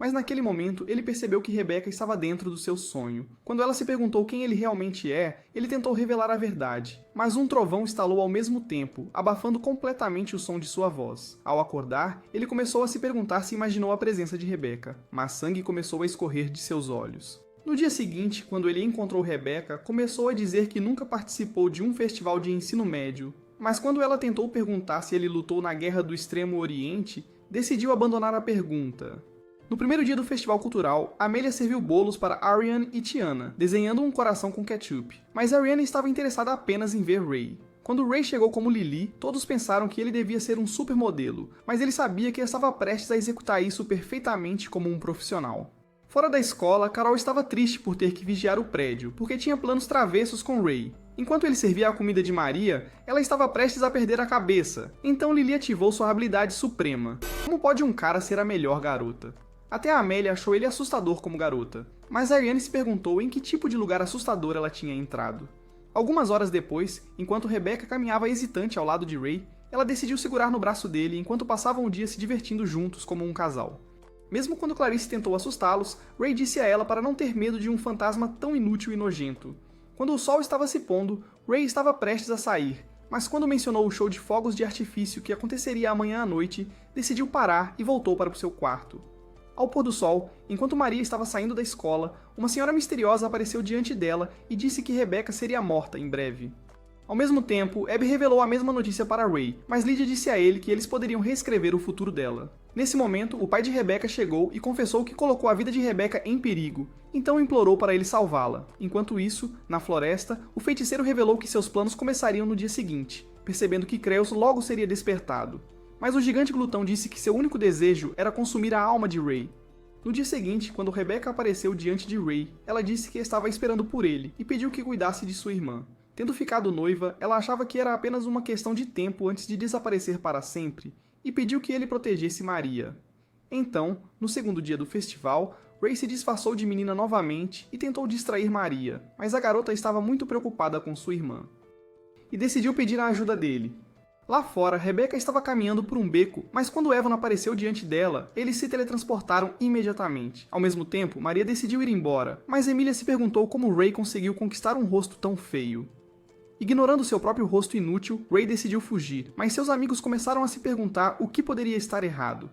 mas naquele momento ele percebeu que Rebecca estava dentro do seu sonho. Quando ela se perguntou quem ele realmente é, ele tentou revelar a verdade, mas um trovão estalou ao mesmo tempo, abafando completamente o som de sua voz. Ao acordar, ele começou a se perguntar se imaginou a presença de Rebecca, mas sangue começou a escorrer de seus olhos. No dia seguinte, quando ele encontrou Rebecca, começou a dizer que nunca participou de um festival de ensino médio, mas quando ela tentou perguntar se ele lutou na Guerra do Extremo Oriente, decidiu abandonar a pergunta. No primeiro dia do festival cultural, Amelia serviu bolos para Ariane e Tiana, desenhando um coração com ketchup, mas Ariane estava interessada apenas em ver Ray. Quando Ray chegou como Lily, todos pensaram que ele devia ser um supermodelo, mas ele sabia que estava prestes a executar isso perfeitamente como um profissional. Fora da escola, Carol estava triste por ter que vigiar o prédio, porque tinha planos travessos com Ray. Enquanto ele servia a comida de Maria, ela estava prestes a perder a cabeça, então Lily ativou sua habilidade suprema. Como pode um cara ser a melhor garota? Até a Amélia achou ele assustador como garota, mas a Ariane se perguntou em que tipo de lugar assustador ela tinha entrado. Algumas horas depois, enquanto Rebecca caminhava hesitante ao lado de Ray, ela decidiu segurar no braço dele enquanto passavam o dia se divertindo juntos como um casal. Mesmo quando Clarice tentou assustá-los, Ray disse a ela para não ter medo de um fantasma tão inútil e nojento. Quando o sol estava se pondo, Ray estava prestes a sair, mas quando mencionou o show de fogos de artifício que aconteceria amanhã à noite, decidiu parar e voltou para o seu quarto. Ao pôr do sol, enquanto Maria estava saindo da escola, uma senhora misteriosa apareceu diante dela e disse que Rebecca seria morta em breve. Ao mesmo tempo, Abby revelou a mesma notícia para Ray, mas Lydia disse a ele que eles poderiam reescrever o futuro dela. Nesse momento, o pai de Rebecca chegou e confessou que colocou a vida de Rebecca em perigo, então implorou para ele salvá-la. Enquanto isso, na floresta, o feiticeiro revelou que seus planos começariam no dia seguinte, percebendo que Kreos logo seria despertado. Mas o gigante glutão disse que seu único desejo era consumir a alma de Ray. No dia seguinte, quando Rebecca apareceu diante de Ray, ela disse que estava esperando por ele e pediu que cuidasse de sua irmã. Tendo ficado noiva, ela achava que era apenas uma questão de tempo antes de desaparecer para sempre, e pediu que ele protegesse Maria. Então, no segundo dia do festival, Ray se disfarçou de menina novamente e tentou distrair Maria, mas a garota estava muito preocupada com sua irmã. E decidiu pedir a ajuda dele. Lá fora, Rebecca estava caminhando por um beco, mas quando Evan apareceu diante dela, eles se teletransportaram imediatamente. Ao mesmo tempo, Maria decidiu ir embora, mas Emilia se perguntou como Ray conseguiu conquistar um rosto tão feio. Ignorando seu próprio rosto inútil, Ray decidiu fugir, mas seus amigos começaram a se perguntar o que poderia estar errado.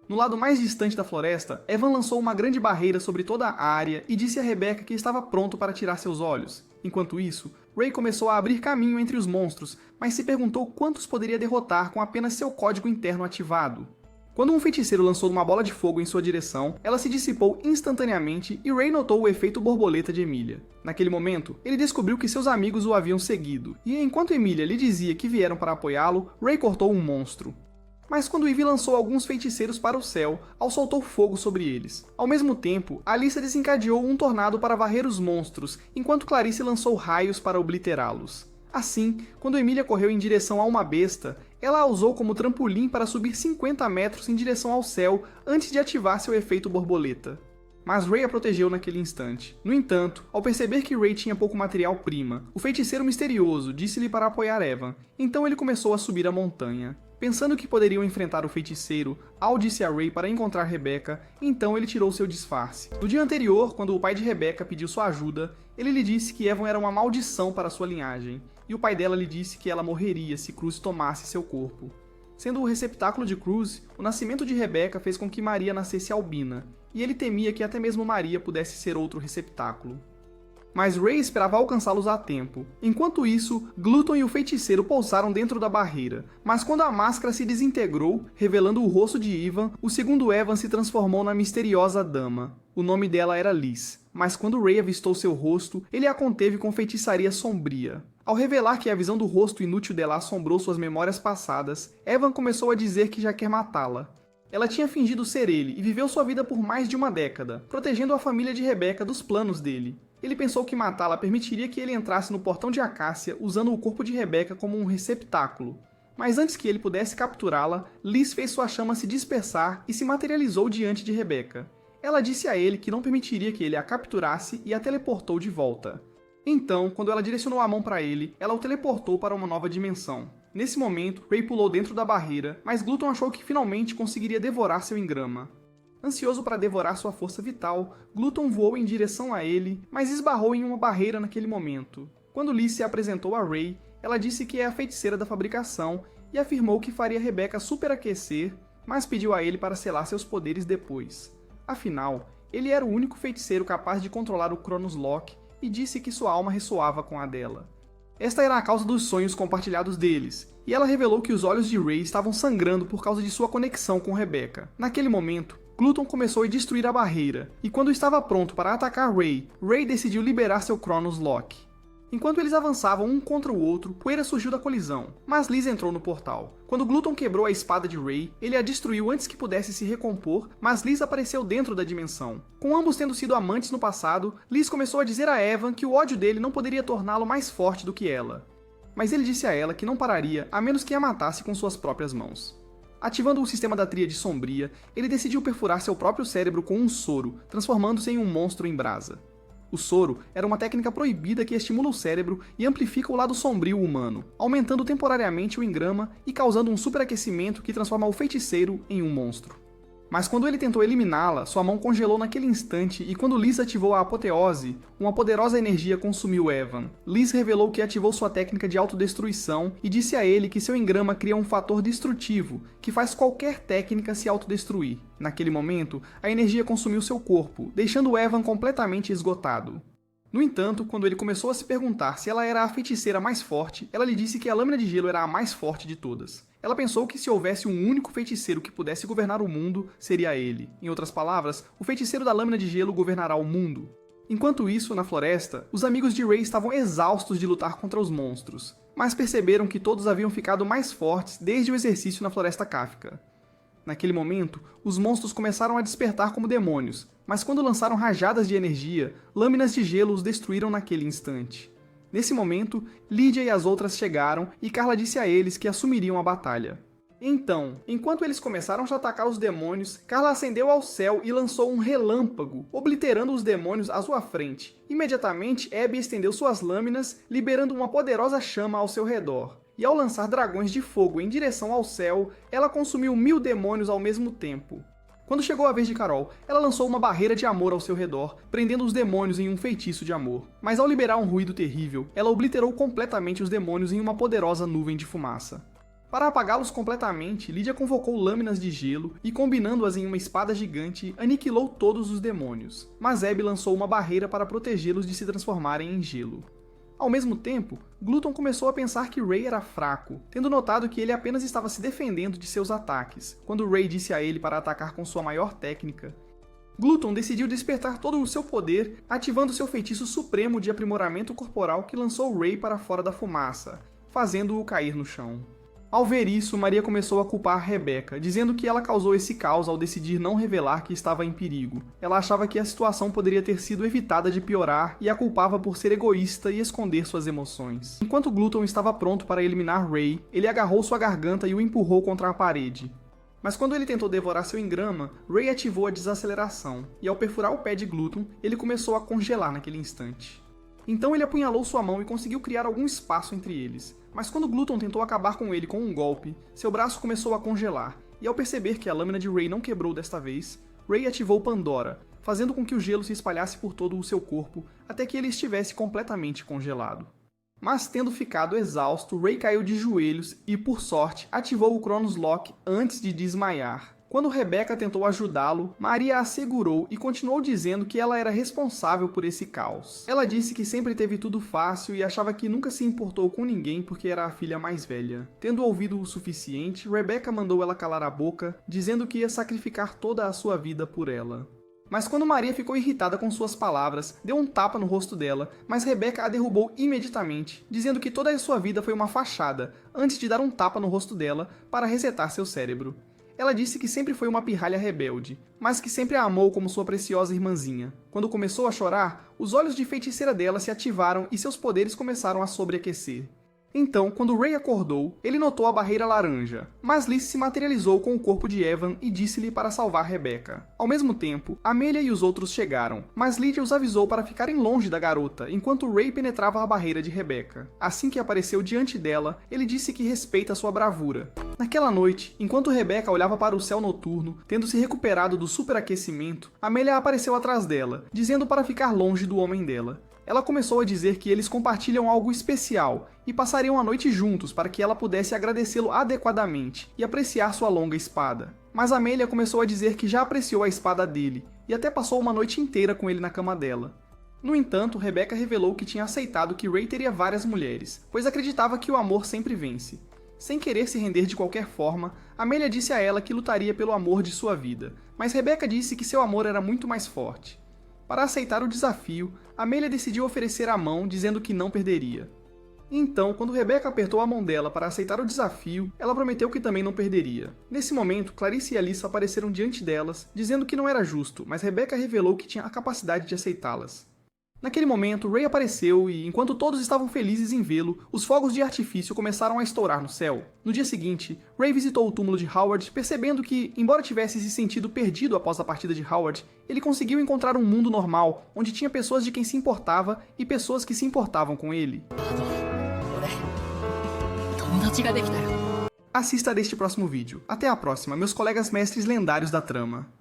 No lado mais distante da floresta, Evan lançou uma grande barreira sobre toda a área e disse a Rebecca que estava pronto para tirar seus olhos. Enquanto isso, Ray começou a abrir caminho entre os monstros, mas se perguntou quantos poderia derrotar com apenas seu código interno ativado. Quando um feiticeiro lançou uma bola de fogo em sua direção, ela se dissipou instantaneamente e Ray notou o efeito borboleta de Emilia. Naquele momento, ele descobriu que seus amigos o haviam seguido, e enquanto Emilia lhe dizia que vieram para apoiá-lo, Ray cortou um monstro. Mas quando Ivy lançou alguns feiticeiros para o céu, Al soltou fogo sobre eles. Ao mesmo tempo, Alyssa desencadeou um tornado para varrer os monstros, enquanto Clarice lançou raios para obliterá-los. Assim, quando Emilia correu em direção a uma besta, ela a usou como trampolim para subir 50 metros em direção ao céu antes de ativar seu efeito borboleta. Mas Ray a protegeu naquele instante. No entanto, ao perceber que Ray tinha pouco material-prima, o feiticeiro misterioso disse-lhe para apoiar Evan, então ele começou a subir a montanha. Pensando que poderiam enfrentar o feiticeiro, Al disse a Ray para encontrar Rebecca, então ele tirou seu disfarce. No dia anterior, quando o pai de Rebecca pediu sua ajuda, ele lhe disse que Evan era uma maldição para sua linhagem, e o pai dela lhe disse que ela morreria se Cruz tomasse seu corpo. Sendo o receptáculo de Cruz, o nascimento de Rebecca fez com que Maria nascesse albina, e ele temia que até mesmo Maria pudesse ser outro receptáculo. Mas Ray esperava alcançá-los a tempo. Enquanto isso, Glutton e o feiticeiro pousaram dentro da barreira, mas quando a máscara se desintegrou, revelando o rosto de Ivan, o segundo Evan se transformou na misteriosa dama. O nome dela era Liz, mas quando Ray avistou seu rosto, ele a conteve com feitiçaria sombria. Ao revelar que a visão do rosto inútil dela assombrou suas memórias passadas, Evan começou a dizer que já quer matá-la. Ela tinha fingido ser ele e viveu sua vida por mais de uma década, protegendo a família de Rebecca dos planos dele. Ele pensou que matá-la permitiria que ele entrasse no portão de Acácia usando o corpo de Rebecca como um receptáculo. Mas antes que ele pudesse capturá-la, Liz fez sua chama se dispersar e se materializou diante de Rebecca. Ela disse a ele que não permitiria que ele a capturasse e a teleportou de volta. Então, quando ela direcionou a mão para ele, ela o teleportou para uma nova dimensão. Nesse momento, Ray pulou dentro da barreira, mas Glutton achou que finalmente conseguiria devorar seu engrama. Ansioso para devorar sua força vital, Gluton voou em direção a ele, mas esbarrou em uma barreira naquele momento. Quando Liz se apresentou a Rey, ela disse que é a feiticeira da fabricação e afirmou que faria Rebecca superaquecer, mas pediu a ele para selar seus poderes depois. Afinal, ele era o único feiticeiro capaz de controlar o Chronos Lock e disse que sua alma ressoava com a dela. Esta era a causa dos sonhos compartilhados deles, e ela revelou que os olhos de Rey estavam sangrando por causa de sua conexão com Rebecca. Naquele momento, Gluton começou a destruir a barreira, e quando estava pronto para atacar Rey decidiu liberar seu Chronos Lock. Enquanto eles avançavam um contra o outro, poeira surgiu da colisão, mas Liz entrou no portal. Quando Gluton quebrou a espada de Rey, ele a destruiu antes que pudesse se recompor, mas Liz apareceu dentro da dimensão. Com ambos tendo sido amantes no passado, Liz começou a dizer a Evan que o ódio dele não poderia torná-lo mais forte do que ela. Mas ele disse a ela que não pararia a menos que a matasse com suas próprias mãos. Ativando o sistema da Tríade Sombria, ele decidiu perfurar seu próprio cérebro com um soro, transformando-se em um monstro em brasa. O soro era uma técnica proibida que estimula o cérebro e amplifica o lado sombrio humano, aumentando temporariamente o engrama e causando um superaquecimento que transforma o feiticeiro em um monstro. Mas quando ele tentou eliminá-la, sua mão congelou naquele instante e quando Liz ativou a apoteose, uma poderosa energia consumiu Evan. Liz revelou que ativou sua técnica de autodestruição e disse a ele que seu engrama cria um fator destrutivo, que faz qualquer técnica se autodestruir. Naquele momento, a energia consumiu seu corpo, deixando Evan completamente esgotado. No entanto, quando ele começou a se perguntar se ela era a feiticeira mais forte, ela lhe disse que a lâmina de gelo era a mais forte de todas. Ela pensou que se houvesse um único feiticeiro que pudesse governar o mundo, seria ele. Em outras palavras, o feiticeiro da lâmina de gelo governará o mundo. Enquanto isso, na floresta, os amigos de Rey estavam exaustos de lutar contra os monstros, mas perceberam que todos haviam ficado mais fortes desde o exercício na Floresta Kafka. Naquele momento, os monstros começaram a despertar como demônios, mas quando lançaram rajadas de energia, lâminas de gelo os destruíram naquele instante. Nesse momento, Lydia e as outras chegaram e Carla disse a eles que assumiriam a batalha. Então, enquanto eles começaram a atacar os demônios, Carla ascendeu ao céu e lançou um relâmpago, obliterando os demônios à sua frente. Imediatamente, Abby estendeu suas lâminas, liberando uma poderosa chama ao seu redor. E ao lançar dragões de fogo em direção ao céu, ela consumiu 1000 demônios ao mesmo tempo. Quando chegou a vez de Carol, ela lançou uma barreira de amor ao seu redor, prendendo os demônios em um feitiço de amor. Mas ao liberar um ruído terrível, ela obliterou completamente os demônios em uma poderosa nuvem de fumaça. Para apagá-los completamente, Lydia convocou lâminas de gelo e, combinando-as em uma espada gigante, aniquilou todos os demônios. Mas Abby lançou uma barreira para protegê-los de se transformarem em gelo. Ao mesmo tempo, Gluton começou a pensar que Rey era fraco, tendo notado que ele apenas estava se defendendo de seus ataques, quando Rey disse a ele para atacar com sua maior técnica. Gluton decidiu despertar todo o seu poder, ativando seu feitiço supremo de aprimoramento corporal que lançou Rey para fora da fumaça, fazendo-o cair no chão. Ao ver isso, Maria começou a culpar Rebecca, dizendo que ela causou esse caos ao decidir não revelar que estava em perigo. Ela achava que a situação poderia ter sido evitada de piorar e a culpava por ser egoísta e esconder suas emoções. Enquanto Gluton estava pronto para eliminar Rey, ele agarrou sua garganta e o empurrou contra a parede. Mas quando ele tentou devorar seu engrama, Rey ativou a desaceleração, e ao perfurar o pé de Gluton, ele começou a congelar naquele instante. Então ele apunhalou sua mão e conseguiu criar algum espaço entre eles. Mas quando Gluton tentou acabar com ele com um golpe, seu braço começou a congelar, e ao perceber que a lâmina de Rey não quebrou desta vez, Rey ativou Pandora, fazendo com que o gelo se espalhasse por todo o seu corpo até que ele estivesse completamente congelado. Mas tendo ficado exausto, Rey caiu de joelhos e, por sorte, ativou o Chronos Lock antes de desmaiar. Quando Rebecca tentou ajudá-lo, Maria a segurou e continuou dizendo que ela era responsável por esse caos. Ela disse que sempre teve tudo fácil e achava que nunca se importou com ninguém porque era a filha mais velha. Tendo ouvido o suficiente, Rebecca mandou ela calar a boca, dizendo que ia sacrificar toda a sua vida por ela. Mas quando Maria ficou irritada com suas palavras, deu um tapa no rosto dela, mas Rebecca a derrubou imediatamente, dizendo que toda a sua vida foi uma fachada, antes de dar um tapa no rosto dela para resetar seu cérebro. Ela disse que sempre foi uma pirralha rebelde, mas que sempre a amou como sua preciosa irmãzinha. Quando começou a chorar, os olhos de feiticeira dela se ativaram e seus poderes começaram a sobreaquecer. Então, quando Rey acordou, ele notou a barreira laranja, mas Liz se materializou com o corpo de Evan e disse-lhe para salvar Rebecca. Ao mesmo tempo, Amelia e os outros chegaram, mas Lydia os avisou para ficarem longe da garota, enquanto Rey penetrava a barreira de Rebecca. Assim que apareceu diante dela, ele disse que respeita sua bravura. Naquela noite, enquanto Rebecca olhava para o céu noturno, tendo se recuperado do superaquecimento, Amélia apareceu atrás dela, dizendo para ficar longe do homem dela. Ela começou a dizer que eles compartilham algo especial e passariam a noite juntos para que ela pudesse agradecê-lo adequadamente e apreciar sua longa espada. Mas Amélia começou a dizer que já apreciou a espada dele e até passou uma noite inteira com ele na cama dela. No entanto, Rebecca revelou que tinha aceitado que Ray teria várias mulheres, pois acreditava que o amor sempre vence. Sem querer se render de qualquer forma, Amélia disse a ela que lutaria pelo amor de sua vida, mas Rebecca disse que seu amor era muito mais forte. Para aceitar o desafio, Amélia decidiu oferecer a mão, dizendo que não perderia. Então, quando Rebecca apertou a mão dela para aceitar o desafio, ela prometeu que também não perderia. Nesse momento, Clarice e Alyssa apareceram diante delas, dizendo que não era justo, mas Rebecca revelou que tinha a capacidade de aceitá-las. Naquele momento, Ray apareceu e, enquanto todos estavam felizes em vê-lo, os fogos de artifício começaram a estourar no céu. No dia seguinte, Ray visitou o túmulo de Howard, percebendo que, embora tivesse se sentido perdido após a partida de Howard, ele conseguiu encontrar um mundo normal, onde tinha pessoas de quem se importava e pessoas que se importavam com ele. Assista a este próximo vídeo. Até a próxima, meus colegas mestres lendários da trama.